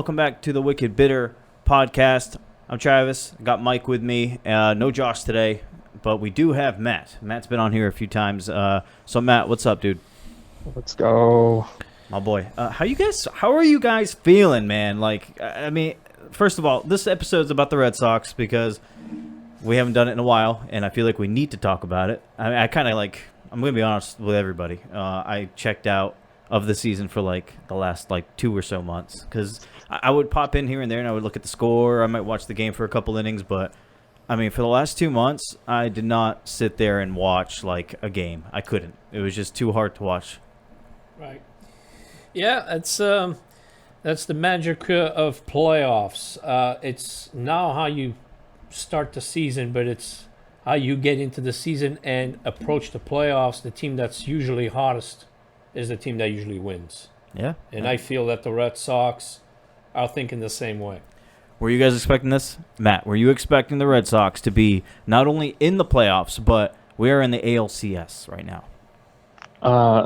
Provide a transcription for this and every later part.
welcome back to the Wicked Bitter podcast. I'm Travis. I got Mike with me. No Josh today, but we do have Matt. Matt's been on here a few times. So Matt, what's up, dude? Let's go. My boy. How are you guys feeling, man? Like, I mean, first of all, this episode's about the Red Sox because we haven't done it in a while, and I feel like we need to talk about it. I kind of like, I'm going to be honest with everybody. I checked out of the season for like the last like 2 or so months because I would pop in here and there and I would look at the score. I might watch the game for a couple innings, but I mean, for the last 2 months, I did not sit there and watch like a game. I couldn't. It was just too hard to watch. Right. Yeah, that's the magic of playoffs. It's now how you start the season, but it's how you get into the season and approach the playoffs. The team that's usually hottest is the team that usually wins. Yeah. And I feel that the Red Sox are thinking the same way. Were you guys expecting this? Matt, were you expecting the Red Sox to be not only in the playoffs, but we are in the ALCS right now?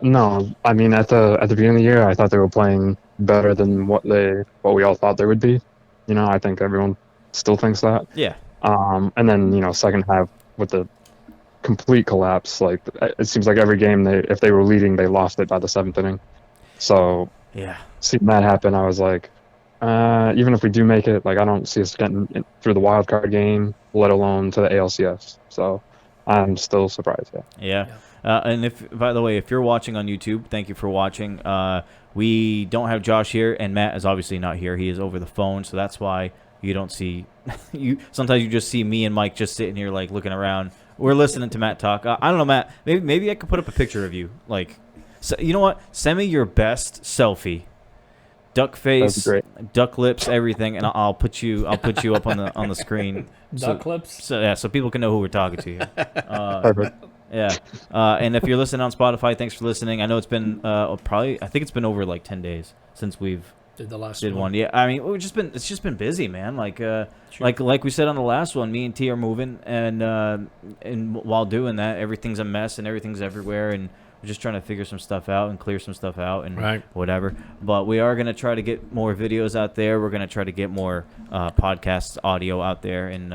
No. I mean, at the beginning of the year, I thought they were playing better than what we all thought they would be. You know, I think everyone still thinks that. Yeah. And then, second half with the complete collapse, like it seems like every game if they were leading, they lost it by the 7th inning. So yeah, seeing that happen, I was like, even if we do make it, like I don't see us getting through the wild card game, let alone to the ALCS. So I'm still surprised. Yeah. And if, by the way, if you're watching on YouTube, thank you for watching. We don't have Josh here, and Matt is obviously not here. He is over the phone, so that's why you don't see you. Sometimes you just see me and Mike just sitting here like looking around. We're listening to Matt talk. I don't know, Matt. Maybe I could put up a picture of you. Like, so, you know what? Send me your best selfie. Duck face, duck lips, everything, and I'll put you up on the screen. Duck lips. So people can know who we're talking to here. Perfect. Yeah. And if you're listening on Spotify, thanks for listening. I know it's been I think it's been over like 10 days since we've did the last one. Yeah. I mean, it's just been busy, man. Like like we said on the last one, me and T are moving, and while doing that, everything's a mess and everything's everywhere, and we're just trying to figure some stuff out and clear some stuff out and whatever. But we are gonna try to get more videos out there. We're gonna try to get more podcast audio out there, and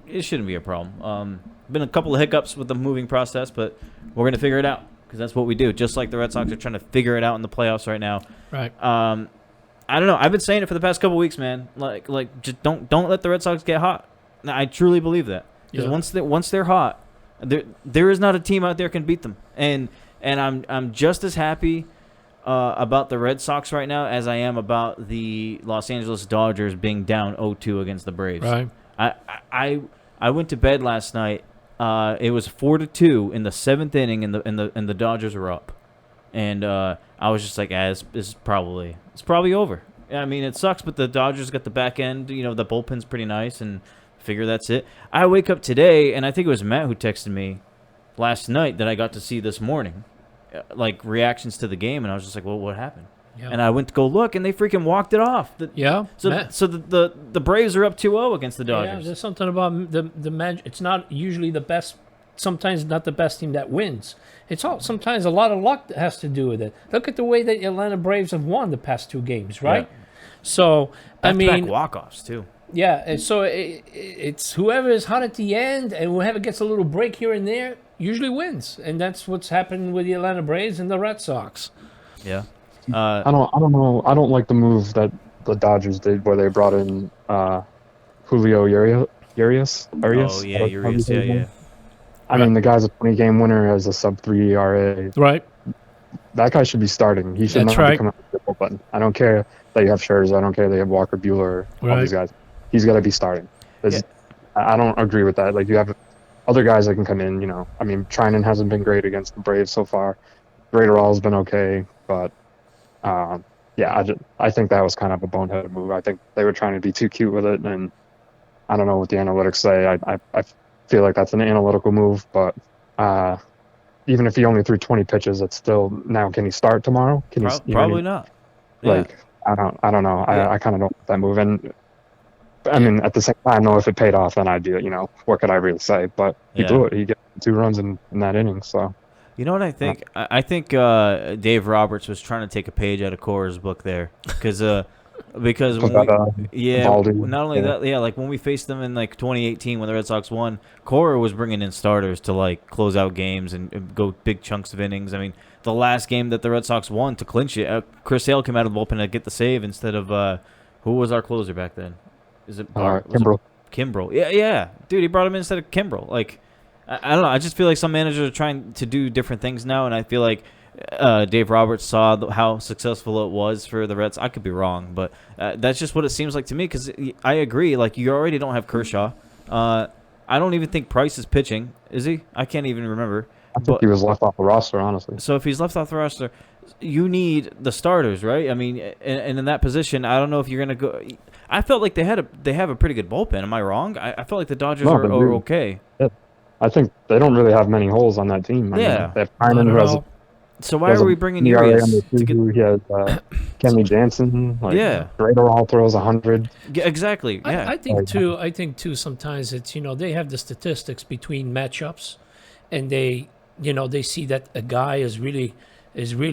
it shouldn't be a problem. Been a couple of hiccups with the moving process, but we're going to figure it out because that's what we do. Just like the Red Sox are trying to figure it out in the playoffs right now. Right. I don't know. I've been saying it for the past couple of weeks, man. Like just don't let the Red Sox get hot. I truly believe that because once they're hot, there is not a team out there can beat them. And I'm just as happy about the Red Sox right now as I am about the Los Angeles Dodgers being down 0-2 against the Braves. Right. I went to bed last night. It was 4-2 in the 7th inning, and the Dodgers were up, and I was just like, it's probably over. I mean, it sucks, but the Dodgers got the back end. You know, the bullpen's pretty nice, and figure that's it. I wake up today, and I think it was Matt who texted me last night that I got to see this morning, like reactions to the game, and I was just like, well, what happened? Yeah. And I went to go look, and they freaking walked it off. So the Braves are up 2-0 against the Dodgers. Yeah, there's something about the magic. It's not usually the best. Sometimes not the best team that wins. It's sometimes a lot of luck that has to do with it. Look at the way that Atlanta Braves have won the past 2 games, right? Yeah. So back walk-offs too. Yeah, and so it's whoever is hot at the end and whoever gets a little break here and there usually wins, and that's what's happened with the Atlanta Braves and the Red Sox. Yeah. I don't know. I don't like the move that the Dodgers did where they brought in Julio Urias. Oh yeah, Urias. Yeah. I mean, the guy's a 20-game winner as a sub-3 ERA. Right. That guy should be starting. He should not be coming out with the bullpen. I don't care that you have Scherzer. I don't care that you have Walker Buehler. All these guys. He's got to be starting. Yeah. I don't agree with that. Like, you have other guys that can come in. You know, I mean, Trinan hasn't been great against the Braves so far. Graterol's been okay, but. I think that was kind of a boneheaded move. I think they were trying to be too cute with it, and I don't know what the analytics say. I feel like that's an analytical move, but even if he only threw 20 pitches, it's still now. Can he start tomorrow? Probably not. Yeah. Like I don't know. Yeah. I kind of don't want that move, and I mean at the same time, though, if it paid off, then I'd be what could I really say? But he blew it. He got 2 runs in that inning, so. You know what I think? I think Dave Roberts was trying to take a page out of Cora's book there, because Because when not only that, like when we faced them in like 2018 when the Red Sox won, Cora was bringing in starters to like close out games and go big chunks of innings. I mean, the last game that the Red Sox won to clinch it, Chris Sale came out of the bullpen to get the save instead of who was our closer back then? Is it Kimbrel? Kimbrel. Yeah, dude, he brought him in instead of Kimbrel. Like, I don't know. I just feel like some managers are trying to do different things now, and I feel like Dave Roberts saw how successful it was for the Reds. I could be wrong, but that's just what it seems like to me. Because I agree. Like, you already don't have Kershaw. I don't even think Price is pitching. Is he? I can't even remember. I think he was left off the roster, honestly. So if he's left off the roster, you need the starters, right? I mean, and in that position, I don't know if you're gonna go. I felt like they have a pretty good bullpen. Am I wrong? I felt like the Dodgers are okay. Yeah. I think they don't really have many holes on that team. I mean, they have Hyman, who has. So why are we bringing Urias to get? He has Kenley Jansen. Greater all throws 100. Yeah, exactly. Yeah. I think too. Sometimes it's they have the statistics between matchups, and they see that a guy is really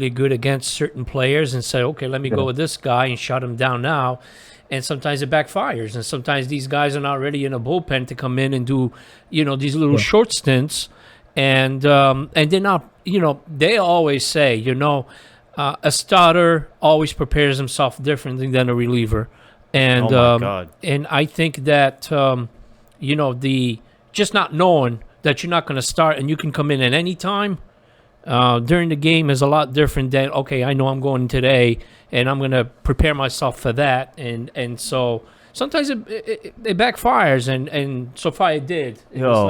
good against certain players, and say, okay, let me go with this guy and shut him down now. And sometimes it backfires, and sometimes these guys are not ready in a bullpen to come in and do these little short stints. And they're not, they always say, a starter always prepares himself differently than a reliever. And oh my God. And I think that, the just not knowing that you're not going to start and you can come in at any time during the game is a lot different than, okay, I know I'm going today and I'm going to prepare myself for that. And so sometimes it backfires, and so far it did.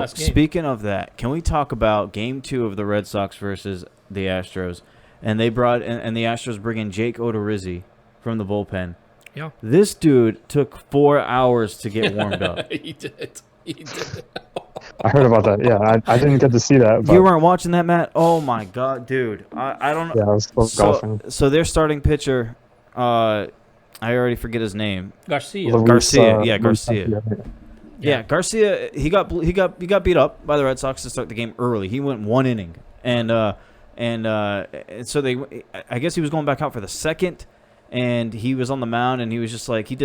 Speaking of that, can we talk about Game 2 of the Red Sox versus the Astros? And they brought and the Astros bring in Jake Odorizzi from the bullpen. Yeah, this dude took 4 hours to get warmed up. He did. I heard about that. Yeah, I didn't get to see that. But you weren't watching that, Matt? Oh my God, dude! I don't know. Yeah, I was golfing. So their starting pitcher, I already forget his name. Garcia. Garcia. Yeah, Garcia. He got beat up by the Red Sox to start the game early. He went 1 inning, and so I guess he was going back out for the second, and he was on the mound, and he was just like he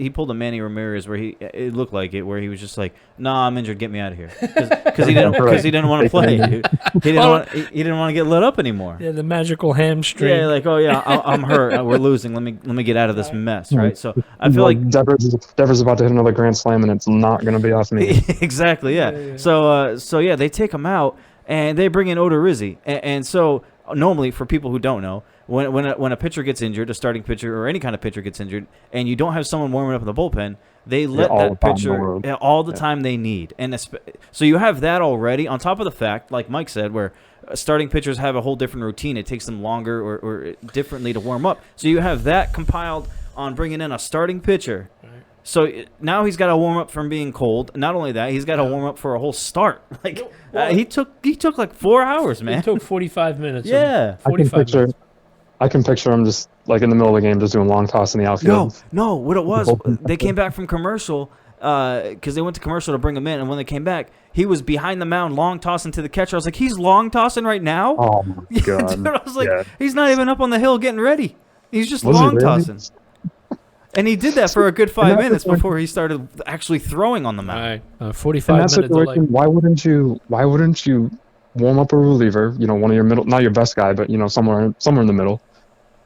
pulled a Manny Ramirez where it looked like it, where he was just like, nah, I'm injured, get me out of here, because he didn't want to play. Dude. He didn't want to get lit up anymore. Yeah, the magical hamstring. Yeah, like, oh yeah, I'm hurt. We're losing. Let me get out of this mess, right? So I feel like Devers about to hit another grand slam, and it's not going to be off me. Exactly. Yeah. So they take him out, and they bring in Odorizzi, and so normally, for people who don't know, when a pitcher gets injured, a starting pitcher or any kind of pitcher gets injured, and you don't have someone warming up in the bullpen, they let that pitcher all the time they need. And so you have that already, on top of the fact, like Mike said, where starting pitchers have a whole different routine. It takes them longer or differently to warm up. So you have that compiled on bringing in a starting pitcher. So now he's got to warm up from being cold. Not only that, he's got to warm up for a whole start. Like he took like 4 hours, man. It took 45 minutes. Yeah, 45 minutes. I can picture him just like in the middle of the game, just doing long toss in the outfield. No. What it was, they came back from commercial because they went to commercial to bring him in, and when they came back, he was behind the mound, long tossing to the catcher. I was like, he's long tossing right now. Oh my God! Dude, I was like, he's not even up on the hill getting ready. He's just long tossing. And he did that for a good 5 minutes before he started actually throwing on the mound. Right. 45 minutes delay. Why wouldn't you warm up a reliever, one of your middle, not your best guy, but somewhere in the middle,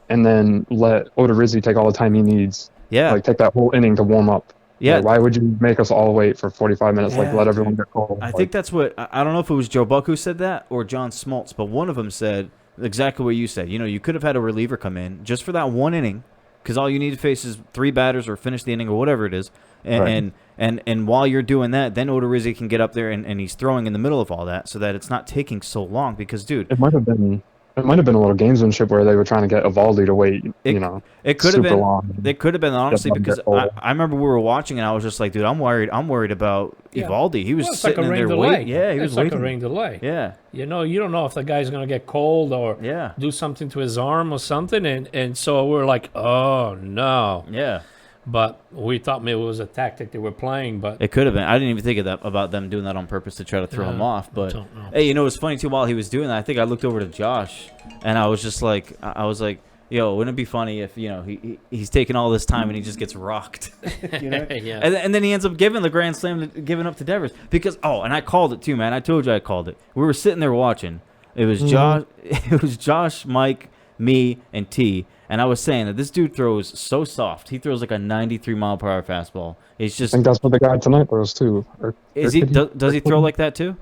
and then let Odorizzi take all the time he needs. Yeah. Like take that whole inning to warm up. Yeah. Like, why would you make us all wait for 45 minutes? Yeah, let everyone get cold. I think that's what I don't know if it was Joe Buck who said that or John Smoltz, but one of them said exactly what you said. You could have had a reliever come in just for that 1 inning, because all you need to face is 3 batters or finish the inning or whatever it is. And while you're doing that, then Odorizzi can get up there and he's throwing in the middle of all that so that it's not taking so long. Because, dude, it might have been a little gamesmanship where they were trying to get Evaldi to wait. It could have been long. It could have been, honestly, because I rember we were watching and I was just like, dude, I'm worried about Evaldi. He was sitting in there waiting. Yeah, he was waiting. It's like a rain delay. Yeah. You don't know if the guy's going to get cold or do something to his arm or something. And so we're like, oh, no. Yeah. But we thought maybe it was a tactic they were playing. But it could have been. I didn't even think of that, about them doing that on purpose to try to throw him off. But, hey, it was funny, too, while he was doing that, I think I looked over to Josh, and I was just like, yo, wouldn't it be funny if he's taking all this time and he just gets rocked, Yeah. And then he ends up giving the grand slam, giving up to Devers because and I called it too, man. I told you I called it. We were sitting there watching. It was Josh, Mike, me, and T. And I was saying that this dude throws so soft. He throws like a 93-mile-per-hour fastball. It's just. I think that's what the guy tonight throws too. Does he throw like that too?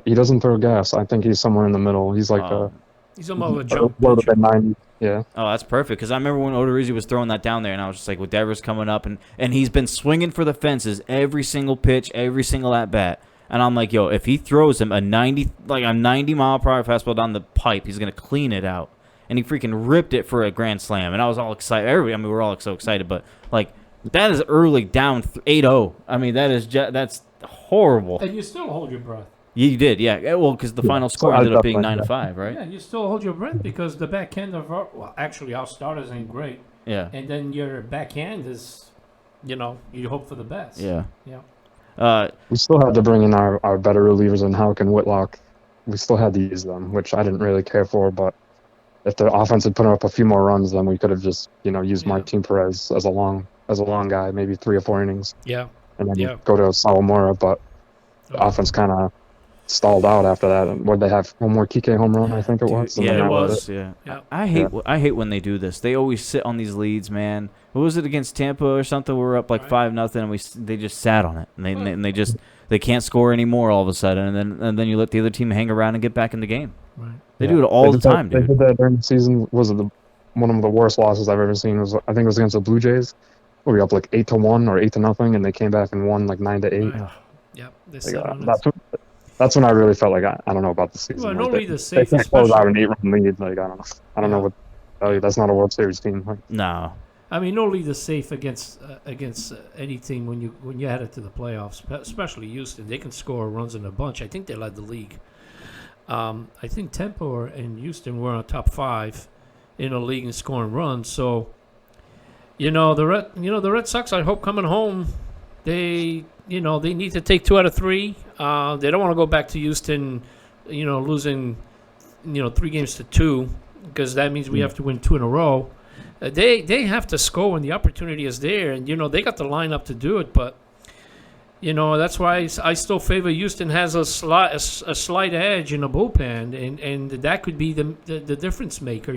He doesn't throw gas. I think he's somewhere in the middle. He's like he's almost a jump pitcher. pitcher. 90. Yeah. Oh, that's perfect. Because I remember when Odorizzi was throwing that down there, and I was just like, with Devers coming up, and he's been swinging for the fences every single pitch, every single at bat. And I'm like, yo, if he throws him a 90-mile-per-hour fastball down the pipe, he's gonna clean it out. And he freaking ripped it for a grand slam, and I was all excited. Everybody, we were all so excited, but like that is early down 8-0. I mean, that's horrible. And you still hold your breath. You did, yeah. Well, because the final score ended up being 9-5, right? Yeah, you still hold your breath because the backhand of our starters ain't great. Yeah. And then your backhand is, you hope for the best. Yeah. Yeah. We still had to bring in our better relievers in Houck and Whitlock. We still had to use them, which I didn't really care for, but if the offense had put up a few more runs, then we could have just, used Martin Perez as a long guy, maybe 3 or 4 innings. Yeah. And then go to Sawamura, but the offense kind of stalled out after that. And what they have, one more Kike home run, I think it was. Yeah, it was. Yeah. I hate when they do this. They always sit on these leads, man. What was it against Tampa or something? We were up like 5-0, and they just sat on it, and they can't score anymore all of a sudden, and then you let the other team hang around and get back in the game. Right. They do it all the time, dude. They did that during the season. Was it one of the worst losses I've ever seen? I think it was against the Blue Jays. Where we up like 8-1 or 8-0, and they came back and won like 9-8. Right. Yep. That's when I really felt like I don't know about the season. Well, like only the safe. They can't close out an 8-run lead. Like I don't know what. That's not a World Series team. Like, no. I mean, no lead is safe against any team when you head it to the playoffs, especially Houston. They can score runs in a bunch. I think they led the league. I think Tampa and Houston were on top 5 in the league in scoring runs. So, the Red Sox, I hope coming home, they need to take 2 out of 3. They don't want to go back to Houston, losing, 3 games to 2, because that means we have to win 2 in a row. They have to score when the opportunity is there, and they got the lineup to do it. But that's why I still favor Houston has a slight edge in the bullpen, and that could be the difference maker.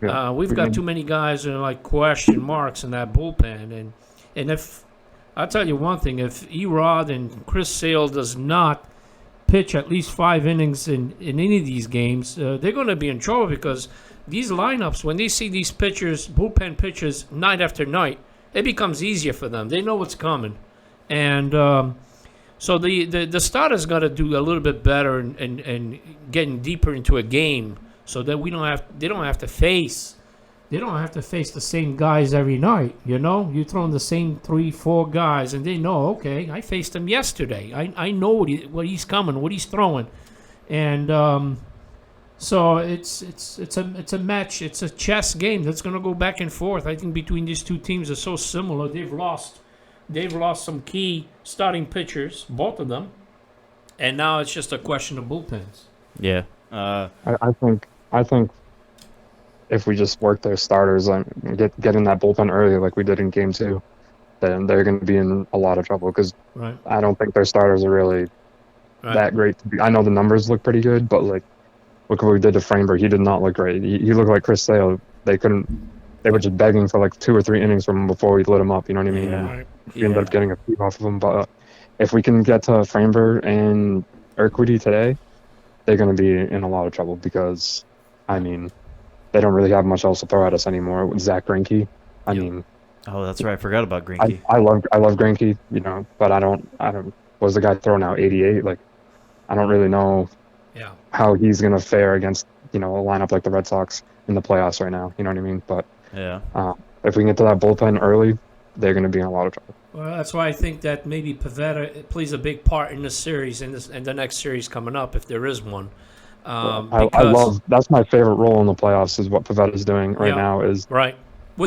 Yeah. We've got too many guys that are like question marks in that bullpen, and if I'll tell you one thing, if Erod and Chris Sale does not pitch at least 5 innings in any of these games, they're going to be in trouble because these lineups, when they see these pitchers, bullpen pitchers, night after night, it becomes easier for them. They know what's coming. And so the starters got to do a little bit better and getting deeper into a game so that they don't have to face the same guys every night. You're throwing the same 3-4 guys, and they know, okay, I faced him yesterday. I know what he's coming, what he's throwing, and so it's a match. It's a chess game that's going to go back and forth. I think between these two teams are so similar. They've lost some key starting pitchers, both of them, and now it's just a question of bullpens. Yeah. I think if we just work their starters and get in that bullpen early like we did in Game 2, then they're going to be in a lot of trouble because I don't think their starters are really that great. I know the numbers look pretty good, but like look what we did to Framber. He did not look great. He looked like Chris Sale. They were just begging for like 2 or 3 innings from him before we lit him up. You know what I mean? Yeah. We ended up getting a few off of him. But if we can get to Framber and Urquidy today, they're going to be in a lot of trouble because, I mean, they don't really have much else to throw at us anymore with Zach Greinke. I mean, oh, that's right. I forgot about Greinke. I love Greinke, but I don't. Was the guy throwing out 88? Like, I don't really know how he's gonna fare against a lineup like the Red Sox in the playoffs right now. You know what I mean? But if we can get to that bullpen early, they're gonna be in a lot of trouble. Well, that's why I think that maybe Pivetta plays a big part in this series and the next series coming up if there is one. I love that's my favorite role in the playoffs is what Pavetta's doing right now is what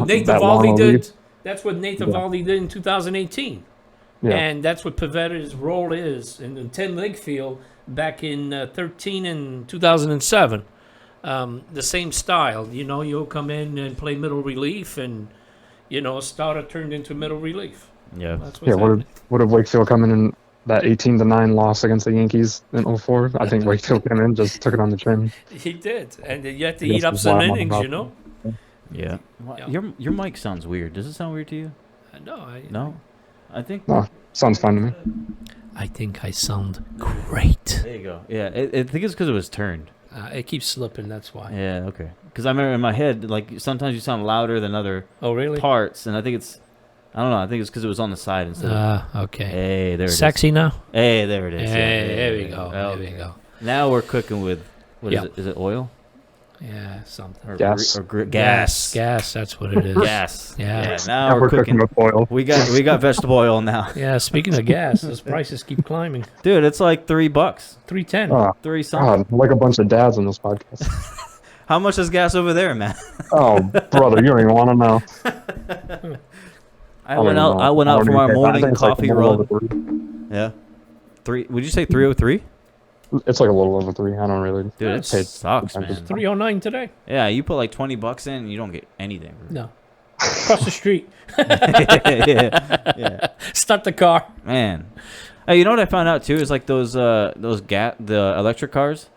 Nate Eovaldi did. That's what Nate Eovaldi did in 2018, and that's what Pavetta's role is in the 10 league field back in 13 and 2007. the same style. You'll come in and play middle relief, and starter turned into middle relief. Yeah. That's what's happening. What if Wakefield come in that 18-9 loss against the Yankees in 2004? I think Wakefield came in, just took it on the chin. He did, and you had to eat up some innings, Yeah. Your mic sounds weird. Does it sound weird to you? No. I think. No, sounds fine to me. I think I sound great. There you go. Yeah, I think it's because it was turned. It keeps slipping. That's why. Yeah. Okay. Because I remember in my head, like sometimes you sound louder than other parts, and I think it's. I don't know. I think it's because it was on the side instead. Okay. Hey, there it is. Sexy now. Hey, there it is. Hey, there we go. There we go. Now we're cooking with what is it? Is it oil? Yeah, something. Or gas. Gas. Gas. That's what it is. Gas. Yeah. Now we're cooking with oil. We got vegetable oil now. Yeah. Speaking of gas, those prices keep climbing. Dude, it's like $3. $3.10. 3 something. God, like a bunch of dads on this podcast. How much is gas over there, man? Oh, brother, you don't even want to know. I went out from our morning coffee run. Yeah. 3. Would you say 303? It's like a little over 3. I don't really. Dude, it sucks, man. 309 today. Yeah, you put like $20 in, and you don't get anything. No. Across the street. yeah. Start the car. Man. Hey, you know what I found out too is like the electric cars,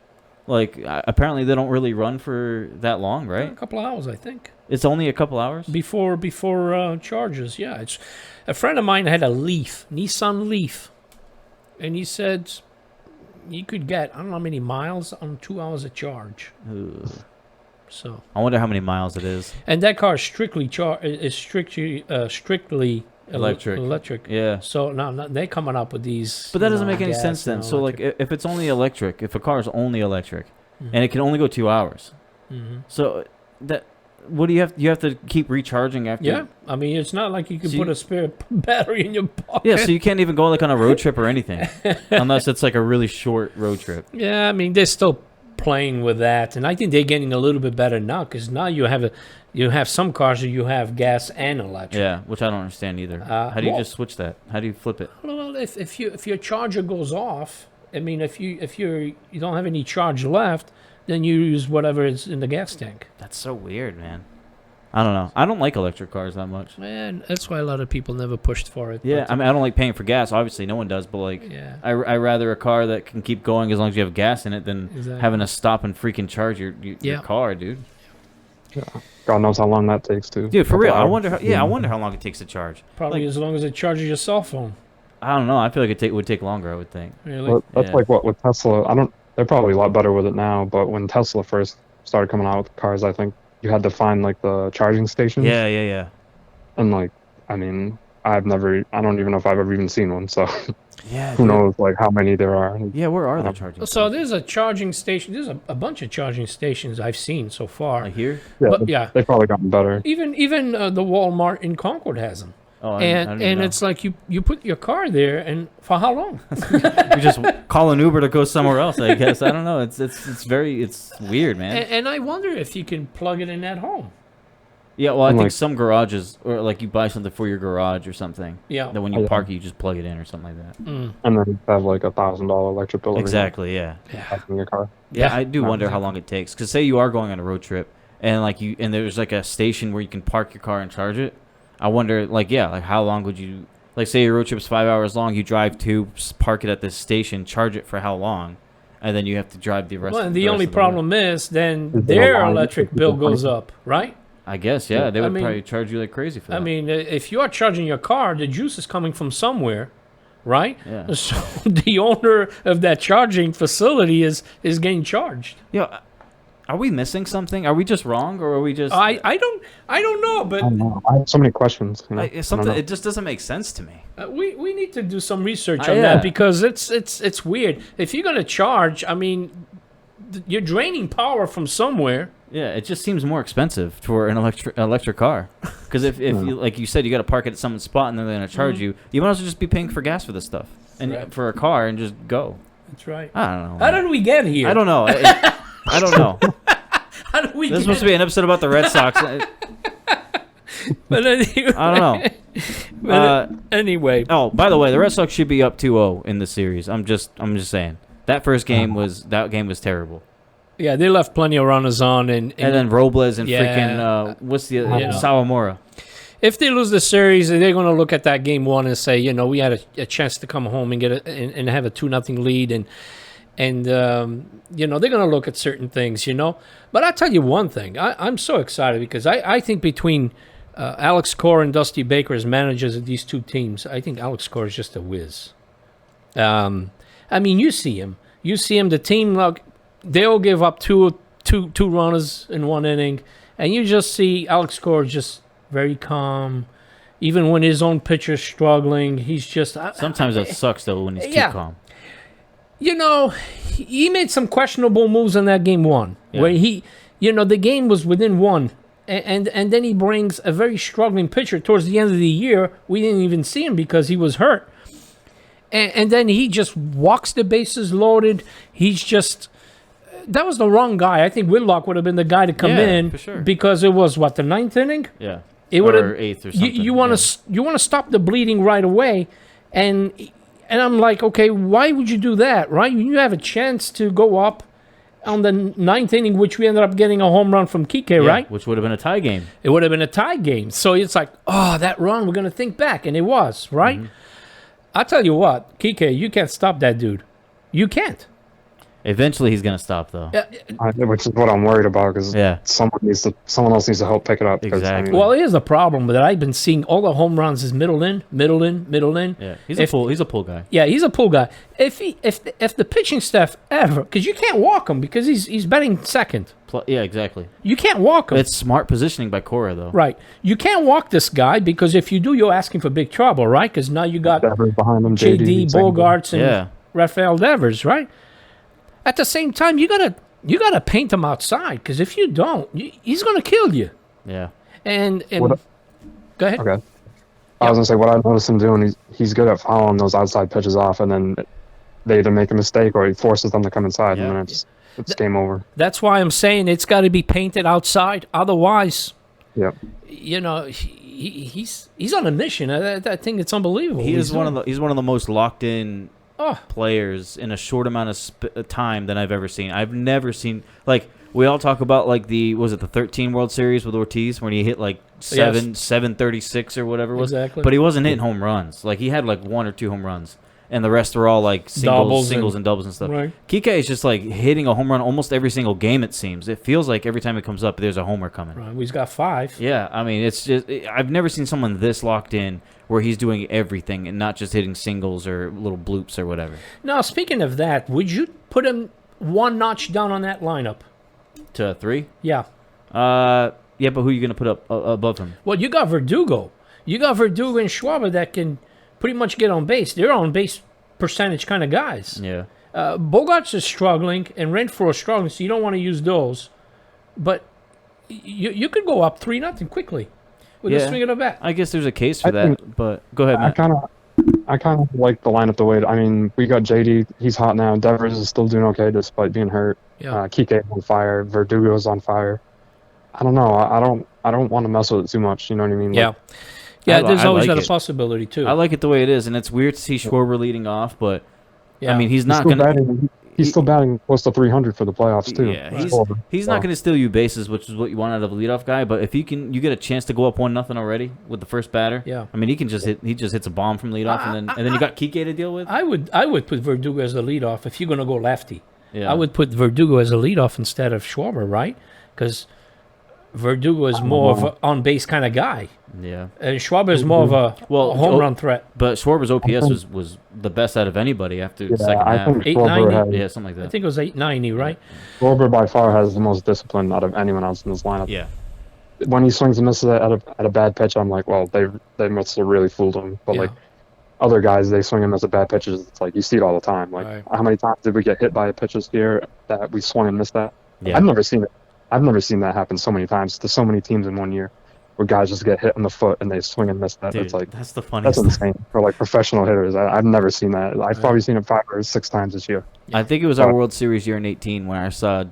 like apparently they don't really run for that long, right? A couple of hours, I think. It's only a couple hours before charges. Yeah, it's a friend of mine had a Nissan Leaf, and he said you could get I don't know how many miles on 2 hours of charge. Ooh. So I wonder how many miles it is. And that car is strictly electric. Electric. Yeah. So now they're coming up with these. But that doesn't make any sense then. So like if it's only electric, if a car is only electric, and it can only go 2 hours, so that. What do you have? You have to keep recharging after. Yeah, I mean it's not like you can put a spare battery in your pocket. Yeah, so you can't even go like on a road trip or anything, unless it's like a really short road trip. Yeah, I mean they're still playing with that, and I think they're getting a little bit better now because now you have some cars that you have gas and electric. Yeah, which I don't understand either. How do you just switch that? How do you flip it? Well, if your charger goes off, I mean if you don't have any charge left. Then you use whatever is in the gas tank. That's so weird, man. I don't know. I don't like electric cars that much. Man, that's why a lot of people never pushed for it. Yeah, I mean, I don't like paying for gas. Obviously, no one does. But like, I rather a car that can keep going as long as you have gas in it than having to stop and freaking charge your car, dude. Yeah. God knows how long that takes too. Dude, for real. I wonder how long it takes to charge. Probably as long as it charges your cell phone. I don't know. I feel like it would take longer. I would think. Really? Well, that's like what with Tesla. They're probably a lot better with it now, but when Tesla first started coming out with cars, I think you had to find like the charging stations. Yeah. And like, I mean, I don't even know if I've ever even seen one. So yeah, who knows like how many there are? Yeah, where are the charging? So there's a charging station. There's a bunch of charging stations I've seen so far. Like here? Yeah, they've probably gotten better. Even the Walmart in Concord has them. Oh, and it's like you put your car there, and for how long? You just call an Uber to go somewhere else. I guess I don't know. It's weird, man. And I wonder if you can plug it in at home. Yeah, well, I think some garages, or like you buy something for your garage or something. Yeah. Then when you park it, you just plug it in or something like that. Mm. And then have like $1,000 electric bill. Exactly. Yeah. In your car. Yeah, I do wonder how long it takes. Because say you are going on a road trip, and there's like a station where you can park your car and charge it. I wonder, like how long would you, like, say your road trip's 5 hours long, you drive to, park it at this station, charge it for how long, and then you have to drive the rest. Well, the only problem is then their electric bill goes up, right? I guess, yeah, they would probably charge you like crazy for that. I mean, if you are charging your car, the juice is coming from somewhere, right? Yeah. So the owner of that charging facility is getting charged. Yeah. Are we missing something? Are we just wrong, or are we just? I don't know, but I have so many questions. It just doesn't make sense to me. We need to do some research on that because it's weird. If you're gonna charge, I mean, you're draining power from somewhere. Yeah, it just seems more expensive for an electric car. Because if you, like you said, you got to park it at someone's spot and then they're gonna charge you. You might as well just be paying for gas for this stuff and for a car and just go. That's right. I don't know. How did we get here? I don't know. I don't know. How did we? This is supposed to be an episode about the Red Sox. But anyway, I don't know. Anyway. Oh, by the way, the Red Sox should be up 2-0 in the series. I'm just saying. That game was terrible. Yeah, they left plenty of runners on, and then Robles and freaking what's the Sawamura. If they lose the series, they're going to look at that game one and say, we had a chance to come home and get and have a 2-0 lead, and they're going to look at certain things, But I'll tell you one thing, I'm so excited because I think between Alex Cora and Dusty Baker as managers of these two teams, I think Alex Cora is just a whiz. I mean, you see him. The team, they'll give up two runners in one inning, and you just see Alex Cora just very calm. Even when his own pitcher's struggling, he's just... Sometimes it sucks, though, when he's too calm. He made some questionable moves in that game one, where the game was within one, and then he brings a very struggling pitcher towards the end of the year. We didn't even see him because he was hurt. And then he just walks the bases loaded. He's just... That was the wrong guy. I think Whitlock would have been the guy to come in for sure. Because it was, the 9th inning? Yeah. It or 8th or something. You want to stop the bleeding right away, and I'm like, okay, why would you do that, right? You have a chance to go up on the 9th inning, which we ended up getting a home run from Kike, right? Which would have been a tie game. It would have been a tie game. So it's like, that run, we're going to think back, and it was, right? Mm-hmm. I tell you what, Kike, you can't stop that dude. You can't. Eventually, he's going to stop, though. Which is what I'm worried about, because someone else needs to help pick it up. Exactly. Well, here's the problem that I've been seeing. All the home runs is middle in. Yeah, he's a pull guy. Yeah, he's a pull guy. If the pitching staff ever, because you can't walk him because he's batting second. Yeah, exactly. You can't walk him. It's smart positioning by Cora, though. Right. You can't walk this guy because if you do, you're asking for big trouble, right? Because now you got behind him, JD, Bogarts, and Rafael Devers, right? At the same time, you gotta paint him outside, because if you don't, he's gonna kill you. Yeah. And go ahead. Okay. I was gonna say what I noticed him doing. He's good at following those outside pitches off, and then they either make a mistake or he forces them to come inside, and then it's game over. That's why I'm saying it's got to be painted outside. Otherwise, he's on a mission. I think it's unbelievable. He's one of the most locked in players in a short amount of time than I've ever seen. I've never seen, we all talk about the 13 World Series with Ortiz when he hit 736 or whatever it was. Exactly. But he wasn't hitting home runs. He had 1 or 2 home runs, and the rest were all singles and doubles and stuff. Right. Kike is just hitting a home run almost every single game. It seems. It feels like every time it comes up, there's a homer coming. Right. He's got 5. Yeah, I mean, it's just I've never seen someone this locked in, where he's doing everything and not just hitting singles or little bloops or whatever. Now, speaking of that, would you put him one notch down on that lineup? To 3? Yeah. Yeah, but who are you going to put up above him? Well, you got Verdugo. You got Verdugo and Schwarber that can pretty much get on base. They're on base percentage kind of guys. Yeah. Bogarts is struggling and Renfro is struggling, so you don't want to use those. But you could go up 3-0 quickly with a swing of the bat. I guess there's a case for that, but go ahead, Matt. I kind of like the lineup the way. I mean, we got JD. He's hot now. Devers is still doing okay despite being hurt. Yeah. Kike on fire. Verdugo's on fire. I don't know. I don't want to mess with it too much. You know what I mean? Yeah. There's always a possibility too. I like it the way it is, and it's weird to see Schwarber leading off, but I mean, he's not going to. He's still batting close to 300 for the playoffs too. Yeah, he's not going to steal you bases, which is what you want out of a leadoff guy. But if you get a chance to go up 1-0 already with the first batter. Yeah. I mean, he just hits a bomb from leadoff, and then you got Kike to deal with. I would put Verdugo as the leadoff if you're going to go lefty. Yeah. I would put Verdugo as a leadoff instead of Schwarber, right? Because Verdugo is more of an on-base kind of guy. Yeah. And Schwarber is more of a home run threat. But Schwarber's OPS was the best out of anybody after the second half. 890? Yeah, something like that. I think it was 890, right? Schwarber by far has the most discipline out of anyone else in this lineup. Yeah. When he swings and misses at a bad pitch, I'm like, well, they must have really fooled him. But other guys, they swing and miss at bad pitches. It's you see it all the time. How many times did we get hit by pitches here that we swung and missed that? Yeah. I've never seen it. I've never seen that happen so many times to so many teams in one year, where guys just get hit on the foot and they swing and miss that. Dude, it's that's the funniest. That's insane for professional hitters. I've never seen that. I've probably seen it 5 or 6 times this year. I think it was our World Series year in 2018 when I saw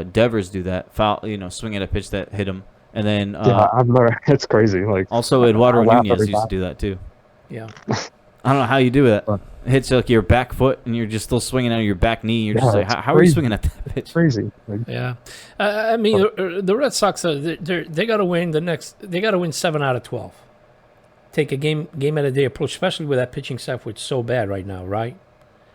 Devers do that foul, swing at a pitch that hit him, and then I've never. It's crazy. Also Eduardo Nunez used to do that too. Yeah. I don't know how you do that. It hits like your back foot, and you're just still swinging out of your back knee. You're just like, how are you swinging at that pitch? Crazy. Yeah, I mean, the Red Sox they got to win They got to win 7 out of 12. Take a game at a day approach, especially with that pitching staff, which is so bad right now. Right?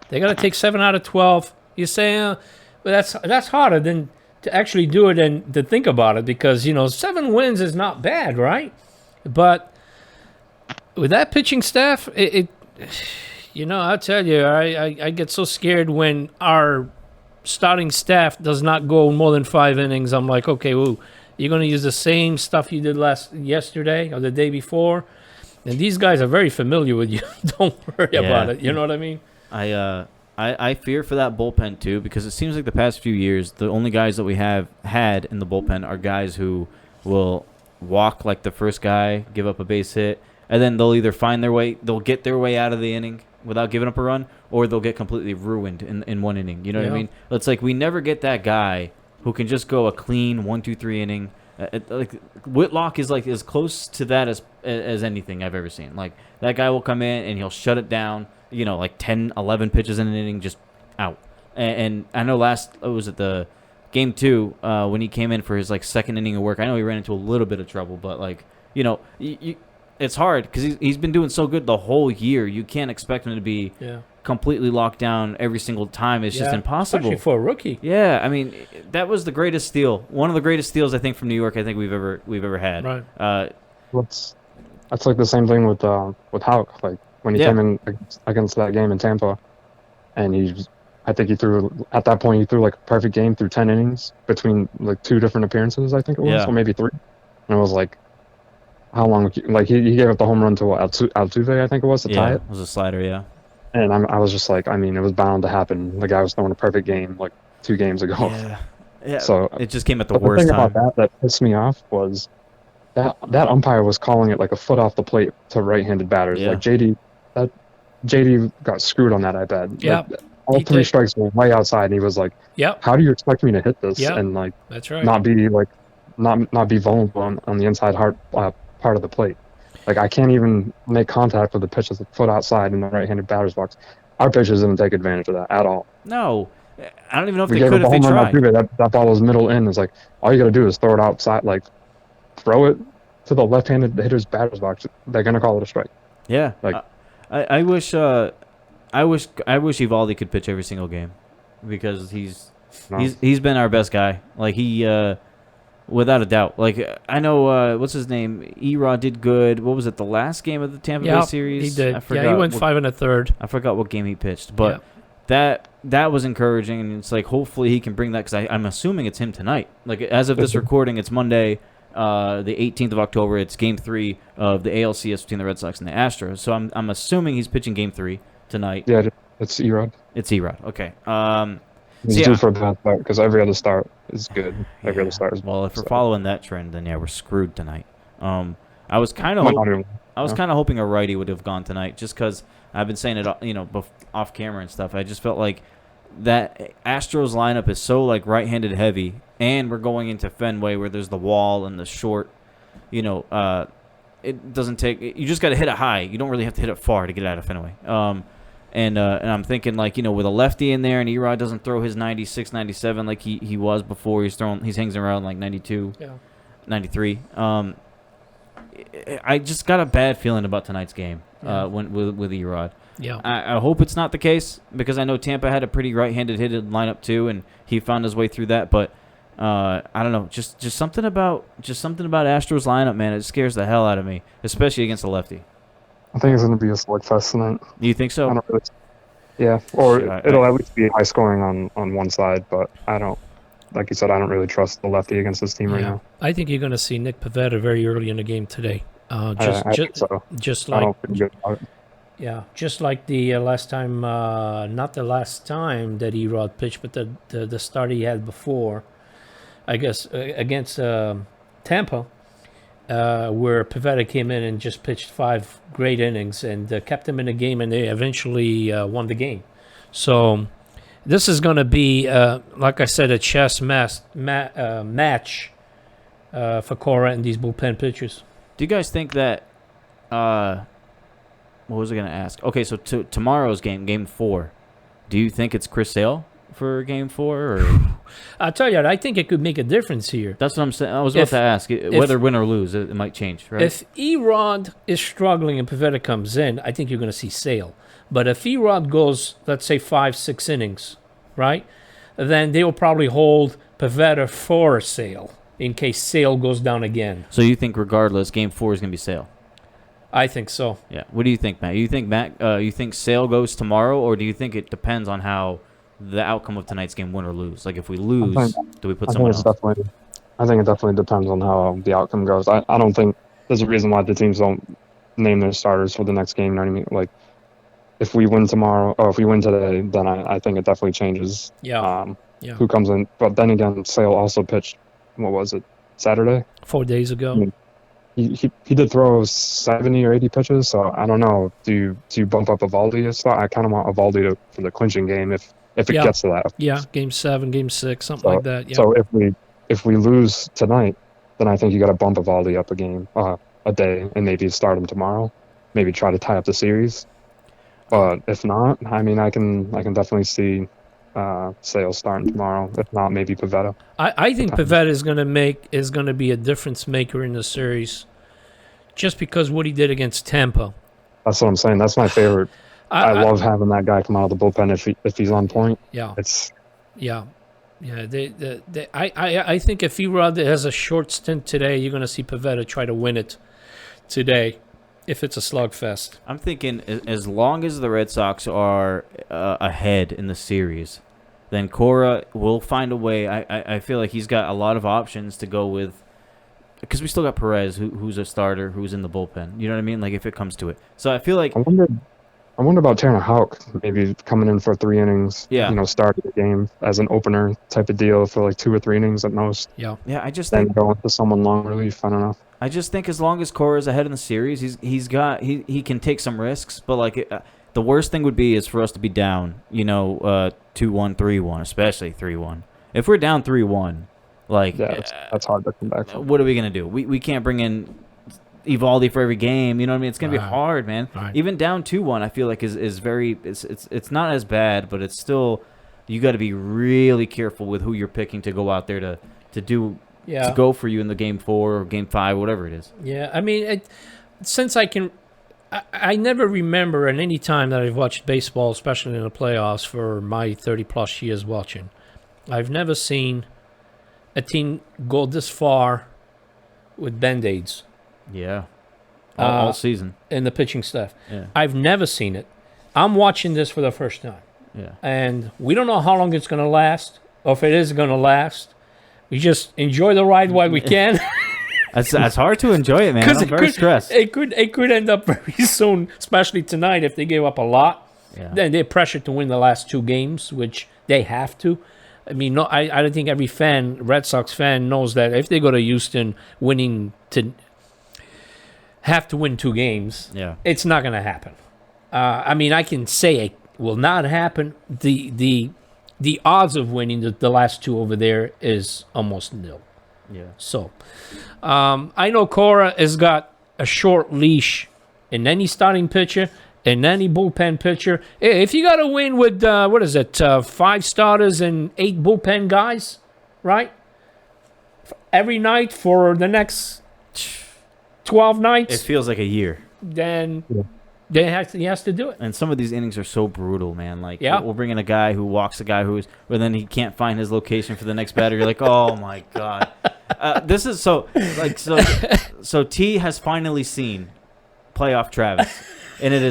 They got to take 7 out of 12. You say, well, that's harder than to actually do it and to think about it, because 7 wins is not bad, right? But with that pitching staff, I'll tell you, I get so scared when our starting staff does not go more than 5 innings. I'm like, okay, well, you're going to use the same stuff you did yesterday or the day before, and these guys are very familiar with you. Don't worry about it. You know what I mean? I fear for that bullpen too, because it seems like the past few years, the only guys that we have had in the bullpen are guys who will walk like the first guy, give up a base hit, and then they'll either they'll get their way out of the inning without giving up a run, or they'll get completely ruined in one inning. You know what I mean? It's like we never get that guy who can just go a clean 1-2-3 inning. Like Whitlock is like as close to that as anything I've ever seen. Like that guy will come in and he'll shut it down. Like 10, 11 pitches in an inning, just out. And I know was it the game 2 when he came in for his like second inning of work. I know he ran into a little bit of trouble, but like it's hard because he's been doing so good the whole year. You can't expect him to be completely locked down every single time. It's just impossible. Especially for a rookie. Yeah, I mean that was the greatest steal. One of the greatest steals I think from New York. I think we've ever had. Right. That's like the same thing with Houck. Like when he came in against that game in Tampa, and I think he threw like a perfect game through 10 innings between like 2 different appearances. I think it was, or maybe 3. And it was like, how long? Like he gave up the home run to Altuve, I think it was, to tie it. It was a slider, yeah. And I was just like, I mean, it was bound to happen. The guy was throwing a perfect game like 2 games ago. Yeah. So it just came at the worst time. The thing about that pissed me off was that umpire was calling it like a foot off the plate to right-handed batters. Yeah. Like JD got screwed on that, I bet. Yeah. Like, all 3 strikes were way outside, and he was like, how do you expect me to hit this? And like, that's right. Not be vulnerable on the inside part of the plate. Like, I can't even make contact with the pitch with the foot outside in the right-handed batter's box. Our pitchers didn't take advantage of that at all. No. I don't even know if they could if they tried. That ball was middle in. It's like, all you got to do is throw it outside, like, throw it to the left-handed hitter's batter's box. They're going to call it a strike. Yeah. Like, I wish Eovaldi could pitch every single game, because he's been our best guy. Like without a doubt. Like I know what's his name? Erod did good. What was it? The last game of the Tampa Bay series? He did. He went 5 1/3. I forgot what game he pitched, but that was encouraging, and it's like hopefully he can bring that, because I'm assuming it's him tonight. Like as of this recording, it's Monday. The 18th of October, it's Game 3 of the ALCS between the Red Sox and the Astros. So I'm assuming he's pitching Game 3 tonight. Yeah, it's Erod. It's Erod. Okay. He's due for a bad start, because every other start is good. Every other start is well. If we're following that trend, then we're screwed tonight. I was kind of hoping a righty would have gone tonight, just because I've been saying it, off camera and stuff. I just felt like that Astros lineup is so like right-handed heavy. And we're going into Fenway where there's the wall and the short, it doesn't take. You just got to hit it high. You don't really have to hit it far to get out of Fenway. And I'm thinking like with a lefty in there, and Erod doesn't throw his 96, 97 like he was before. He's hanging around like 92, 93. I just got a bad feeling about tonight's game with Erod. Yeah. I hope it's not the case, because I know Tampa had a pretty right-handed hitted lineup too, and he found his way through that, but. I don't know. Just something about Astros lineup, man. It scares the hell out of me, especially against a lefty. I think it's going to be a slugfest tonight. You think so? It'll at least be high scoring on one side, but I don't. Like you said, I don't really trust the lefty against this team right now. I think you're going to see Nick Pivetta very early in the game today. I think so. Just I like don't feel good about it. Yeah, just like the last time, not the last time that Erod pitched, but the start he had before. I guess against Tampa, where Pivetta came in and just pitched 5 great innings and kept them in the game, and they eventually won the game. So this is going to be, like I said, a chess match for Cora and these bullpen pitchers. Do you guys think that What was I going to ask? Okay, so tomorrow's game 4, do you think it's Chris Sale for game 4? Or? I'll tell you, I think it could make a difference here. That's what I'm saying. I was about to ask. Whether win or lose, it might change, right? If Erod is struggling and Pivetta comes in, I think you're going to see Sale. But if Erod goes, let's say, 5-6 innings, right, then they will probably hold Pivetta for Sale in case Sale goes down again. So you think regardless, game 4 is going to be Sale? I think so. Yeah. What do you think, Matt? You think Sale goes tomorrow, or do you think it depends on how the outcome of tonight's game, win or lose? Like if we lose, do we put someone else? I think it definitely depends on how the outcome goes. I don't think there's a reason why the teams don't name their starters for the next game. You know what I mean? Like if we win tomorrow, or if we win today, then I think it definitely changes. Who comes in? But then again, Sale also pitched. What was it? Saturday? 4 days ago. I mean, he did throw 70 or 80 pitches, so I don't know. Do you bump up Evaldi? I kind of want Evaldi for the clinching game if it gets to that. Yeah, game 7, game 6, something like that. Yeah. So if we lose tonight, then I think you got to bump Evaldi up a day and maybe start him tomorrow. Maybe try to tie up the series. But if not, I mean, I can definitely see Sale starting tomorrow. If not, maybe Pivetta. I think Pivetta is going to be a difference maker in the series, just because what he did against Tampa. That's what I'm saying. That's my favorite. I love having that guy come out of the bullpen if he's on point. Yeah. Yeah. I think if Erod has a short stint today, you're going to see Pivetta try to win it today. If it's a slugfest. I'm thinking as long as the Red Sox are ahead in the series, then Cora will find a way. I feel like he's got a lot of options to go with, because we still got Perez, who's a starter, who's in the bullpen. You know what I mean? Like if it comes to it. So I feel like I wonder about Tanner Houck maybe coming in for 3 innings. Yeah. Starting the game as an opener type of deal for like 2 or 3 innings at most. Yeah. Yeah. I just then think going to someone long relief. I don't know. I just think as long as Cora's ahead in the series, he can take some risks. But like the worst thing would be is for us to be down, 2-1, 3-1, especially 3-1. If we're down 3-1, like that's hard to come back from. What are we gonna do? We can't bring in Evaldi for every game. You know what I mean? It's gonna be hard, man. Right. Even down 2-1, I feel like is very. It's not as bad, but it's still. You got to be really careful with who you're picking to go out there to do. Yeah. To go for you in the game 4 or game 5, whatever it is. Yeah, I mean, I never remember at any time that I've watched baseball, especially in the playoffs, for my 30-plus years watching, I've never seen a team go this far with Band-Aids. Yeah, all season. In the pitching staff. Yeah. I've never seen it. I'm watching this for the first time. Yeah. And we don't know how long it's going to last, or if it is going to last. We just enjoy the ride while we can. That's hard to enjoy it, man. I'm very stressed. It could end up very soon, especially tonight if they give up a lot. Yeah. Then they're pressured to win the last 2 games, which they have to. I mean, I don't think every Red Sox fan knows that if they go to Houston have to win 2 games, it's not going to happen. I mean, I can say it will not happen. The odds of winning the last 2 over there is almost nil. Yeah. So, I know Cora has got a short leash in any starting pitcher, in any bullpen pitcher. If you got to win with, 5 starters and 8 bullpen guys, right? Every night for the next 12 nights. It feels like a year. Then... Yeah. He has to do it. And some of these innings are so brutal, man. Like, yeah. We'll bring in a guy who walks a guy but then he can't find his location for the next batter. You're like, oh, my God. This is so T has finally seen playoff Travis. And it